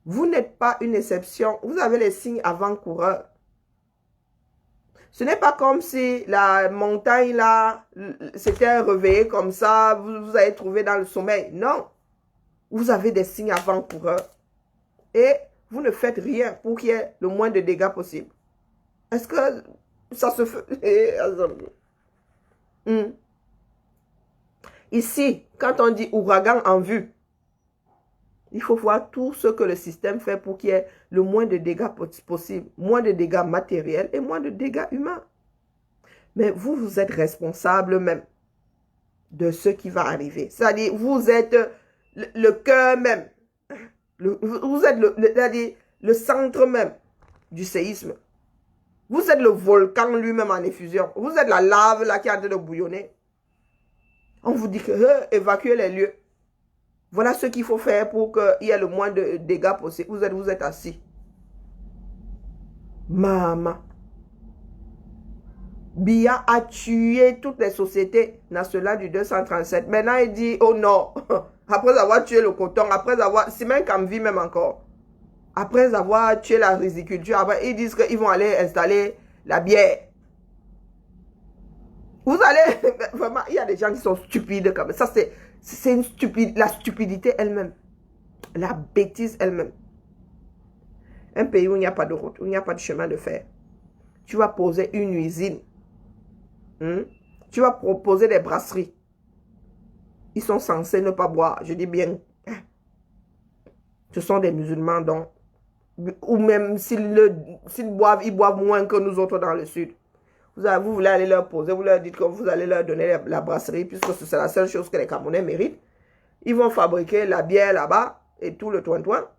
Vous n'êtes pas une exception. Vous avez les signes avant-coureurs. Ce n'est pas comme si la montagne là s'était réveillée comme ça. Vous avez trouvé dans le sommeil. Non. Vous avez des signes avant-coureurs. Et vous ne faites rien pour qu'il y ait le moins de dégâts possible. Est-ce que ça se fait? Ici, quand on dit ouragan en vue, il faut voir tout ce que le système fait pour qu'il y ait le moins de dégâts possible, moins de dégâts matériels et moins de dégâts humains. Mais vous, vous êtes responsable même de ce qui va arriver. C'est-à-dire, vous êtes le cœur même. Vous êtes le centre même du séisme. Vous êtes le volcan lui-même en effusion. Vous êtes la lave là qui est en train de bouillonner. On vous dit que évacuez les lieux. Voilà ce qu'il faut faire pour qu'il y ait le moins de dégâts possible. Vous êtes assis. Maman. Biya a tué toutes les sociétés nationales du 237. Maintenant, il dit, oh non, après avoir tué le coton, après avoir, c'est même qu'en vie même encore, après avoir tué la riziculture, après, ils disent qu'ils vont aller installer la bière. Vous allez, vraiment, il y a des gens qui sont stupides comme ça. C'est une stupide, la stupidité elle-même. La bêtise elle-même. Un pays où il n'y a pas de route, où il n'y a pas de chemin de fer. Tu vas poser une usine. Tu vas proposer des brasseries. Ils sont censés ne pas boire. Je dis bien. Ce sont des musulmans donc. Ou même s'ils boivent, ils boivent moins que nous autres dans le sud. Vous voulez aller leur poser, vous leur dites que vous allez leur donner la brasserie, puisque c'est la seule chose que les Camerounais méritent. Ils vont fabriquer la bière là-bas et tout le toin-toin.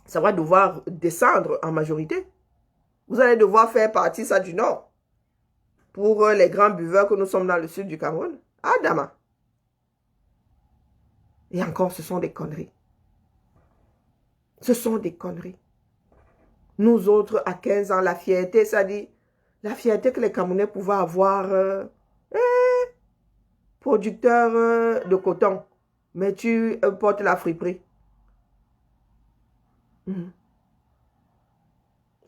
Ça va devoir descendre en majorité. Vous allez devoir faire partie ça du Nord. Pour les grands buveurs que nous sommes dans le sud du Cameroun. Ah, Dama. Et encore, ce sont des conneries. Ce sont des conneries. Nous autres, à 15 ans, la fierté, ça dit, la fierté que les Camerounais pouvaient avoir, producteur de coton, mais tu portes la friperie.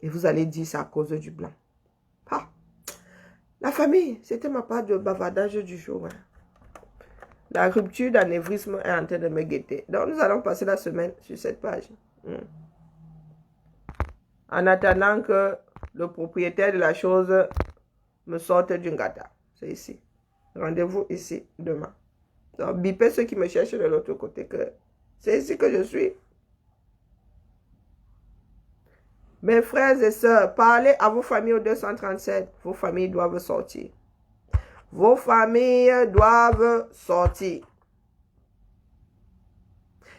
Et vous allez dire, c'est à cause du blanc. Ah. La famille, c'était ma part de bavardage du jour. La rupture d'anévrisme est en train de me guetter. Donc, nous allons passer la semaine sur cette page. En attendant que le propriétaire de la chose me sorte d'une gata. C'est ici. Rendez-vous ici demain. Donc, bipez ceux qui me cherchent de l'autre côté que c'est ici que je suis. Mes frères et sœurs, parlez à vos familles au 237. Vos familles doivent sortir. Vos familles doivent sortir.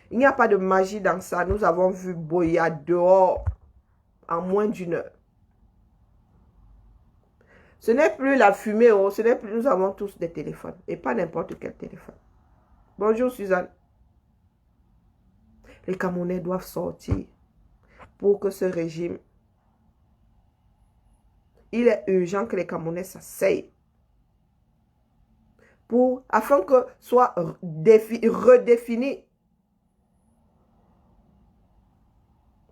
Il n'y a pas de magie dans ça. Nous avons vu Boya dehors en moins d'une heure. Ce n'est plus la fumée, ce n'est plus. Nous avons tous des téléphones. Et pas n'importe quel téléphone. Bonjour Suzanne. Les Camerounais doivent sortir pour que ce régime, il est urgent que les Camerounais s'asseyent afin que soit redéfinie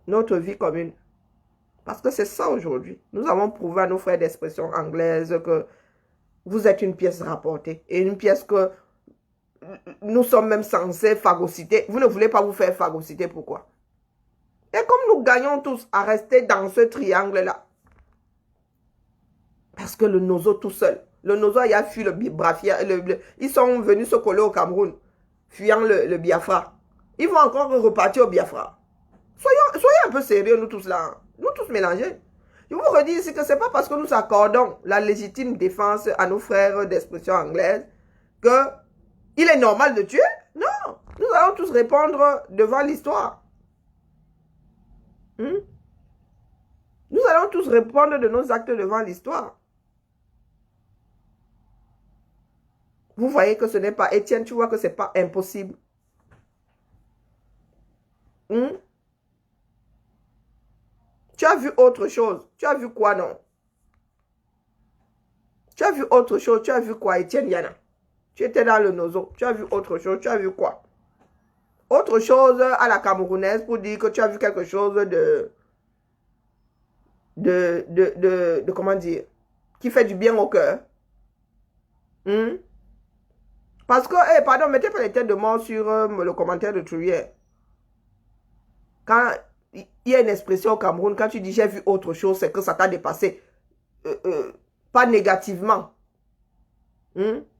notre vie commune. Parce que c'est ça aujourd'hui. Nous avons prouvé à nos frères d'expression anglaise que vous êtes une pièce rapportée. Et une pièce que nous sommes même censés phagocyter. Vous ne voulez pas vous faire phagocyter, pourquoi? Et comme nous gagnons tous à rester dans ce triangle-là, parce que le Nozo tout seul, le Nozo il a fui le Biafra, ils sont venus se coller au Cameroun, fuyant le Biafra. Ils vont encore repartir au Biafra. Soyez un peu sérieux, nous tous là, nous tous mélangés. Je vous redis ici que ce n'est pas parce que nous accordons la légitime défense à nos frères d'expression anglaise que il est normal de tuer. Non, nous allons tous répondre devant l'histoire. Nous allons tous répondre de nos actes devant l'histoire. Vous voyez que ce n'est pas... Étienne, tu vois que ce n'est pas impossible. Tu as vu autre chose. Tu as vu quoi, non? Tu as vu autre chose. Tu as vu quoi, Étienne Yana? Tu étais dans le Nozo. Tu as vu autre chose. Tu as vu quoi? Autre chose à la camerounaise pour dire que tu as vu quelque chose de comment dire, qui fait du bien au cœur. Parce que, pardon, mettez pas les têtes de mort sur le commentaire de Truyère. Quand il y a une expression au Cameroun, quand tu dis j'ai vu autre chose, c'est que ça t'a dépassé. Pas négativement.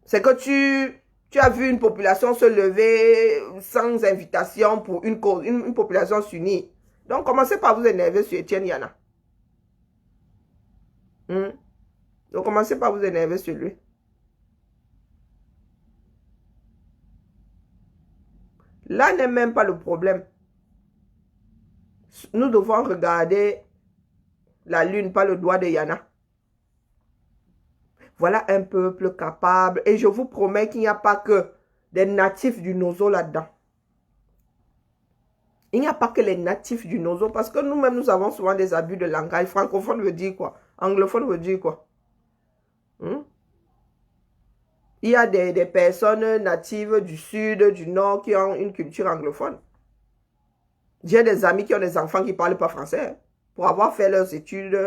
C'est que tu as vu une population se lever sans invitation pour une cause, une population s'unir. Donc, commencez par vous énerver sur Étienne Yana. Donc, commencez par vous énerver sur lui. Là n'est même pas le problème. Nous devons regarder la lune, pas le doigt de Yana. Voilà un peuple capable. Et je vous promets qu'il n'y a pas que des natifs du Nozo là-dedans. Il n'y a pas que les natifs du Nozo, parce que nous-mêmes, nous avons souvent des abus de langage. Francophone veut dire quoi? Anglophone veut dire quoi? Il y a des personnes natives du sud, du nord, qui ont une culture anglophone. J'ai des amis qui ont des enfants qui ne parlent pas français, pour avoir fait leurs études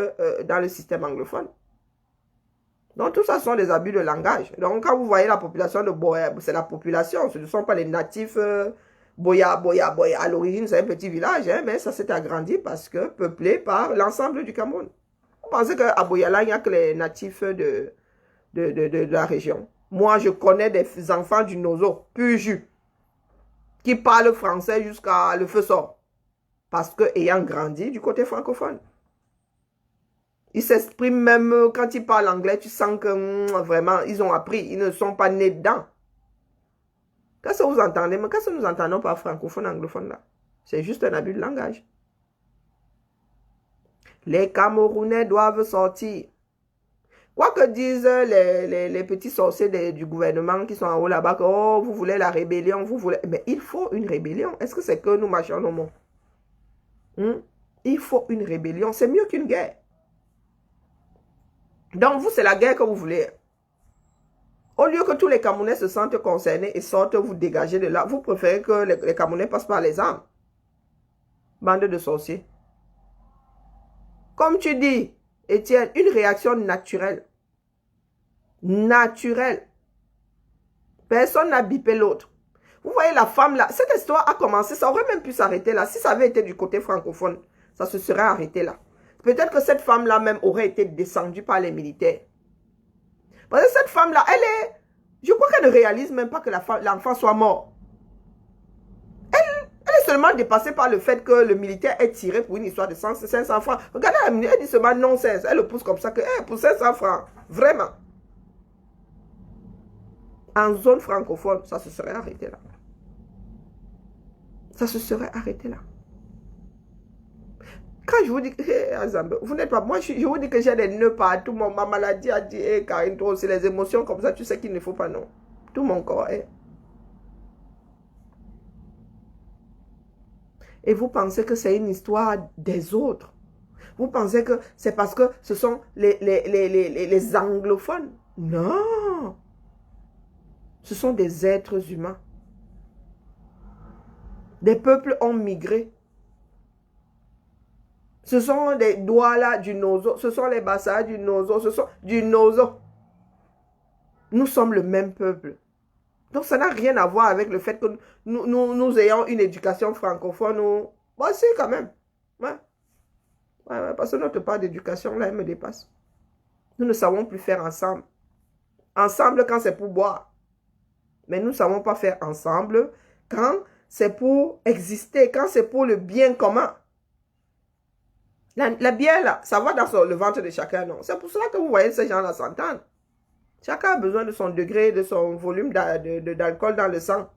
dans le système anglophone. Donc, tout ça sont des abus de langage. Donc, quand vous voyez la population de Boya, c'est la population, ce ne sont pas les natifs Boya. À l'origine, c'est un petit village, hein, mais ça s'est agrandi parce que peuplé par l'ensemble du Cameroun. Vous pensez qu'à Boyala, il n'y a que les natifs de la région. Moi, je connais des enfants du Nozo, pur jus, qui parlent français jusqu'à le feu sort. Parce que, ayant grandi du côté francophone. Ils s'expriment même quand ils parlent anglais, tu sens que vraiment, ils ont appris. Ils ne sont pas nés dedans. Qu'est-ce que vous entendez? Mais qu'est-ce que nous entendons par francophone, anglophone là? C'est juste un abus de langage. Les Camerounais doivent sortir. Quoi que disent les petits sorciers du gouvernement qui sont en haut là-bas, que oh, vous voulez la rébellion, vous voulez... Mais il faut une rébellion. Est-ce que c'est que nous marchons nos mots? Il faut une rébellion. C'est mieux qu'une guerre. Donc, vous, c'est la guerre que vous voulez. Au lieu que tous les Camerounais se sentent concernés et sortent vous dégager de là, vous préférez que les Camerounais passent par les armes. Bande de sorciers. Comme tu dis, Étienne, une réaction naturelle. Naturelle. Personne n'a bipé l'autre. Vous voyez la femme là, cette histoire a commencé, ça aurait même pu s'arrêter là. Si ça avait été du côté francophone, ça se serait arrêté là. Peut-être que cette femme-là même aurait été descendue par les militaires. Parce que cette femme-là, elle est... Je crois qu'elle ne réalise même pas que l'enfant soit mort. Elle est seulement dépassée par le fait que le militaire ait tiré pour une histoire de 500 francs. Regardez, elle dit seulement non-sens. Elle le pousse comme ça que, pour 500 francs. Vraiment. En zone francophone, ça se serait arrêté là. Ça se serait arrêté là. Quand je vous dis que, vous n'êtes pas, moi je vous dis que j'ai des nœuds partout, ma maladie a dit, Karine, toi aussi les émotions comme ça, tu sais qu'il ne faut pas, non. Tout mon corps est. Et vous pensez que c'est une histoire des autres. Vous pensez que c'est parce que ce sont les anglophones. Non. Ce sont des êtres humains. Des peuples ont migré. Ce sont les Douala du Nozo, ce sont les Bassa du Nozo, ce sont du Nozo. Nous sommes le même peuple. Donc ça n'a rien à voir avec le fait que nous ayons une éducation francophone. Bon, si, quand même. Ouais. Ouais, parce que notre part d'éducation, là, elle me dépasse. Nous ne savons plus faire ensemble. Ensemble quand c'est pour boire. Mais nous ne savons pas faire ensemble quand c'est pour exister, quand c'est pour le bien commun. La bière, là, ça va dans le ventre de chacun, non? C'est pour cela que vous voyez ces gens-là s'entendre. Chacun a besoin de son degré, de son volume d'alcool dans le sang.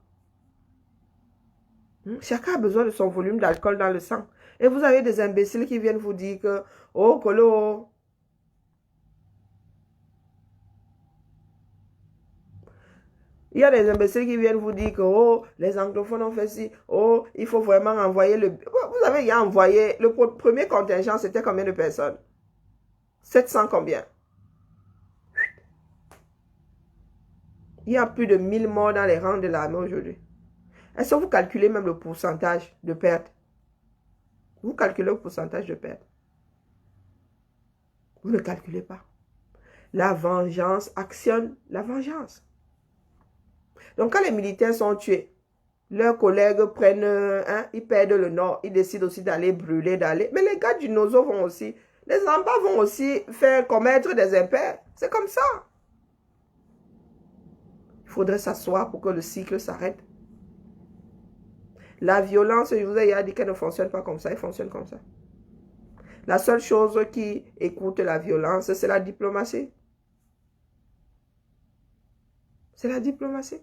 Chacun a besoin de son volume d'alcool dans le sang. Et vous avez des imbéciles qui viennent vous dire que, oh, Colo, il y a des imbéciles qui viennent vous dire que, oh, les anglophones ont fait ci, oh, il faut vraiment envoyer le... Vous avez envoyé, le premier contingent, c'était combien de personnes? 700 combien? Il y a plus de 1000 morts dans les rangs de l'armée aujourd'hui. Est-ce que vous calculez même le pourcentage de perte? Vous calculez le pourcentage de perte? Vous ne calculez pas. La vengeance actionne la vengeance. Donc, quand les militaires sont tués, leurs collègues prennent, ils perdent le nord, ils décident aussi d'aller brûler, d'aller. Mais les gars du Nozo vont aussi, les Amba vont aussi faire commettre des impairs. C'est comme ça. Il faudrait s'asseoir pour que le cycle s'arrête. La violence, je vous ai dit qu'elle ne fonctionne pas comme ça, elle fonctionne comme ça. La seule chose qui écoute la violence, c'est la diplomatie. C'est la diplomatie.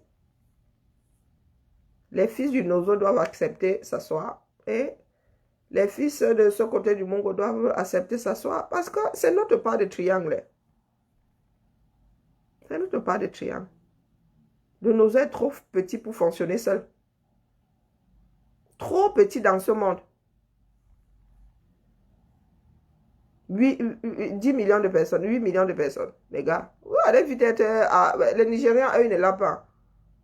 Les fils du Nozo doivent accepter s'asseoir et les fils de ce côté du Mongo doivent accepter s'asseoir parce que c'est notre part de triangle. C'est notre part de triangle. Le Nozo est trop petit pour fonctionner seul. Trop petit dans ce monde. 10 millions de personnes, 8 millions de personnes. Les gars, vous allez vite être... le Nigérian, eux, ils ne l'a pas.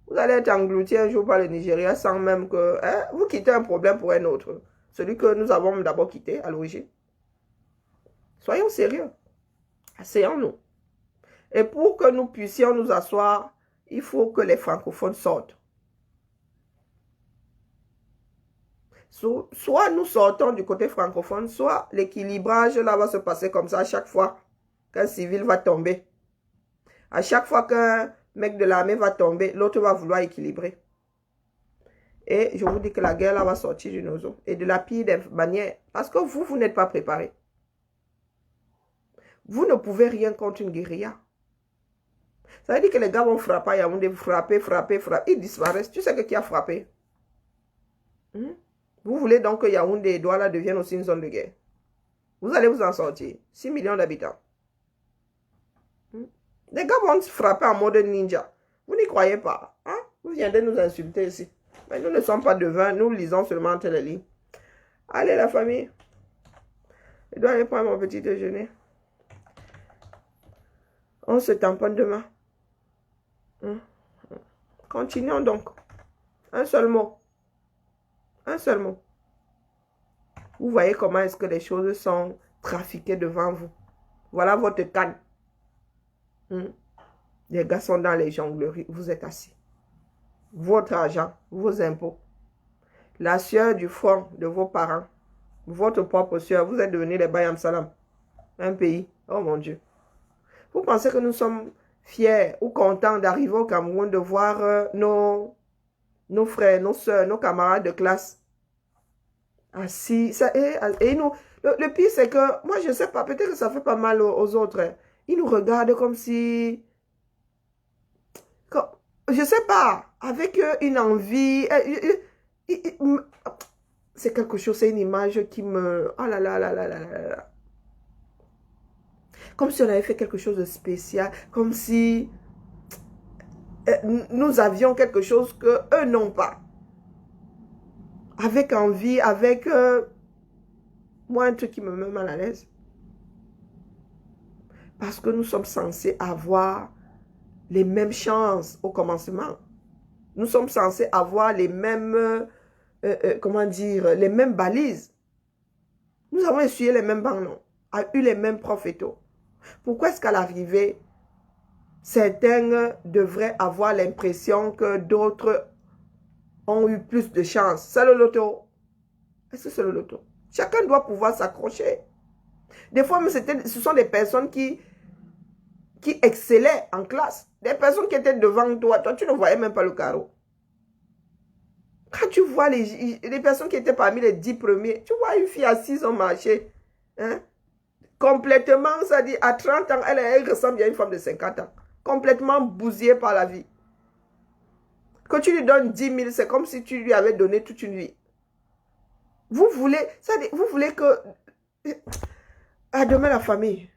Vous allez être englouti un jour par le Nigeria sans même que... vous quittez un problème pour un autre. Celui que nous avons d'abord quitté à l'origine. Soyons sérieux. Asseyons-nous. Et pour que nous puissions nous asseoir, il faut que les francophones sortent. Soit nous sortons du côté francophone, soit l'équilibrage là va se passer comme ça à chaque fois qu'un civil va tomber. À chaque fois qu'un mec de l'armée va tomber, l'autre va vouloir équilibrer. Et je vous dis que la guerre là va sortir du nozo. Et de la pire des manières. Parce que vous n'êtes pas préparés. Vous ne pouvez rien contre une guérilla. Ça veut dire que les gars vont frapper à Yaoundé, frapper. Ils disparaissent. Tu sais que qui a frappé? Vous voulez donc que Yaoundé et Douala deviennent aussi une zone de guerre. Vous allez vous en sortir. 6 millions d'habitants. Les gars vont frapper en mode ninja. Vous n'y croyez pas. Hein? Vous viendrez nous insulter ici. Mais nous ne sommes pas devins. Nous lisons seulement entre les lignes. Allez la famille. Je dois aller prendre mon petit déjeuner. On se tamponne demain. Continuons donc. Un seul mot. Un seul mot. Vous voyez comment est-ce que les choses sont trafiquées devant vous. Voilà votre canne. Les gars sont dans les jongleries. Vous êtes assis. Votre argent, vos impôts. La sueur du front de vos parents. Votre propre sueur. Vous êtes devenus les Bayam Salam. Un pays. Oh mon Dieu. Vous pensez que nous sommes fiers ou contents d'arriver au Cameroun, de voir nos frères, nos soeurs, nos camarades de classe assis. Et nous, le pire, c'est que, moi, je ne sais pas, peut-être que ça fait pas mal aux autres. Ils nous regardent comme si... je ne sais pas, avec une envie... c'est quelque chose, c'est une image qui me... Oh là là là là là là là. Comme si on avait fait quelque chose de spécial, comme si nous avions quelque chose que eux n'ont pas. Avec envie, avec... moi, un truc qui me met mal à l'aise. Parce que nous sommes censés avoir les mêmes chances au commencement. Nous sommes censés avoir les mêmes... comment dire? Les mêmes balises. Nous avons essuyé les mêmes bancs, non? A eu les mêmes profs et tout. Pourquoi est-ce qu'à l'arrivée, certains devraient avoir l'impression que d'autres ont eu plus de chance? C'est le loto. Est-ce que c'est le loto? Chacun doit pouvoir s'accrocher. Des fois, ce sont des personnes qui excellaient en classe. Des personnes qui étaient devant toi. Toi, tu ne voyais même pas le carreau. Quand tu vois les personnes qui étaient parmi les 10 premiers, tu vois une fille assise au marché. Hein? Complètement, ça dit, à 30 ans, elle ressemble à une femme de 50 ans. Complètement bousillée par la vie. Que tu lui donnes 10 000, c'est comme si tu lui avais donné toute une vie. Vous voulez, ça dit, vous voulez que... À demain la famille.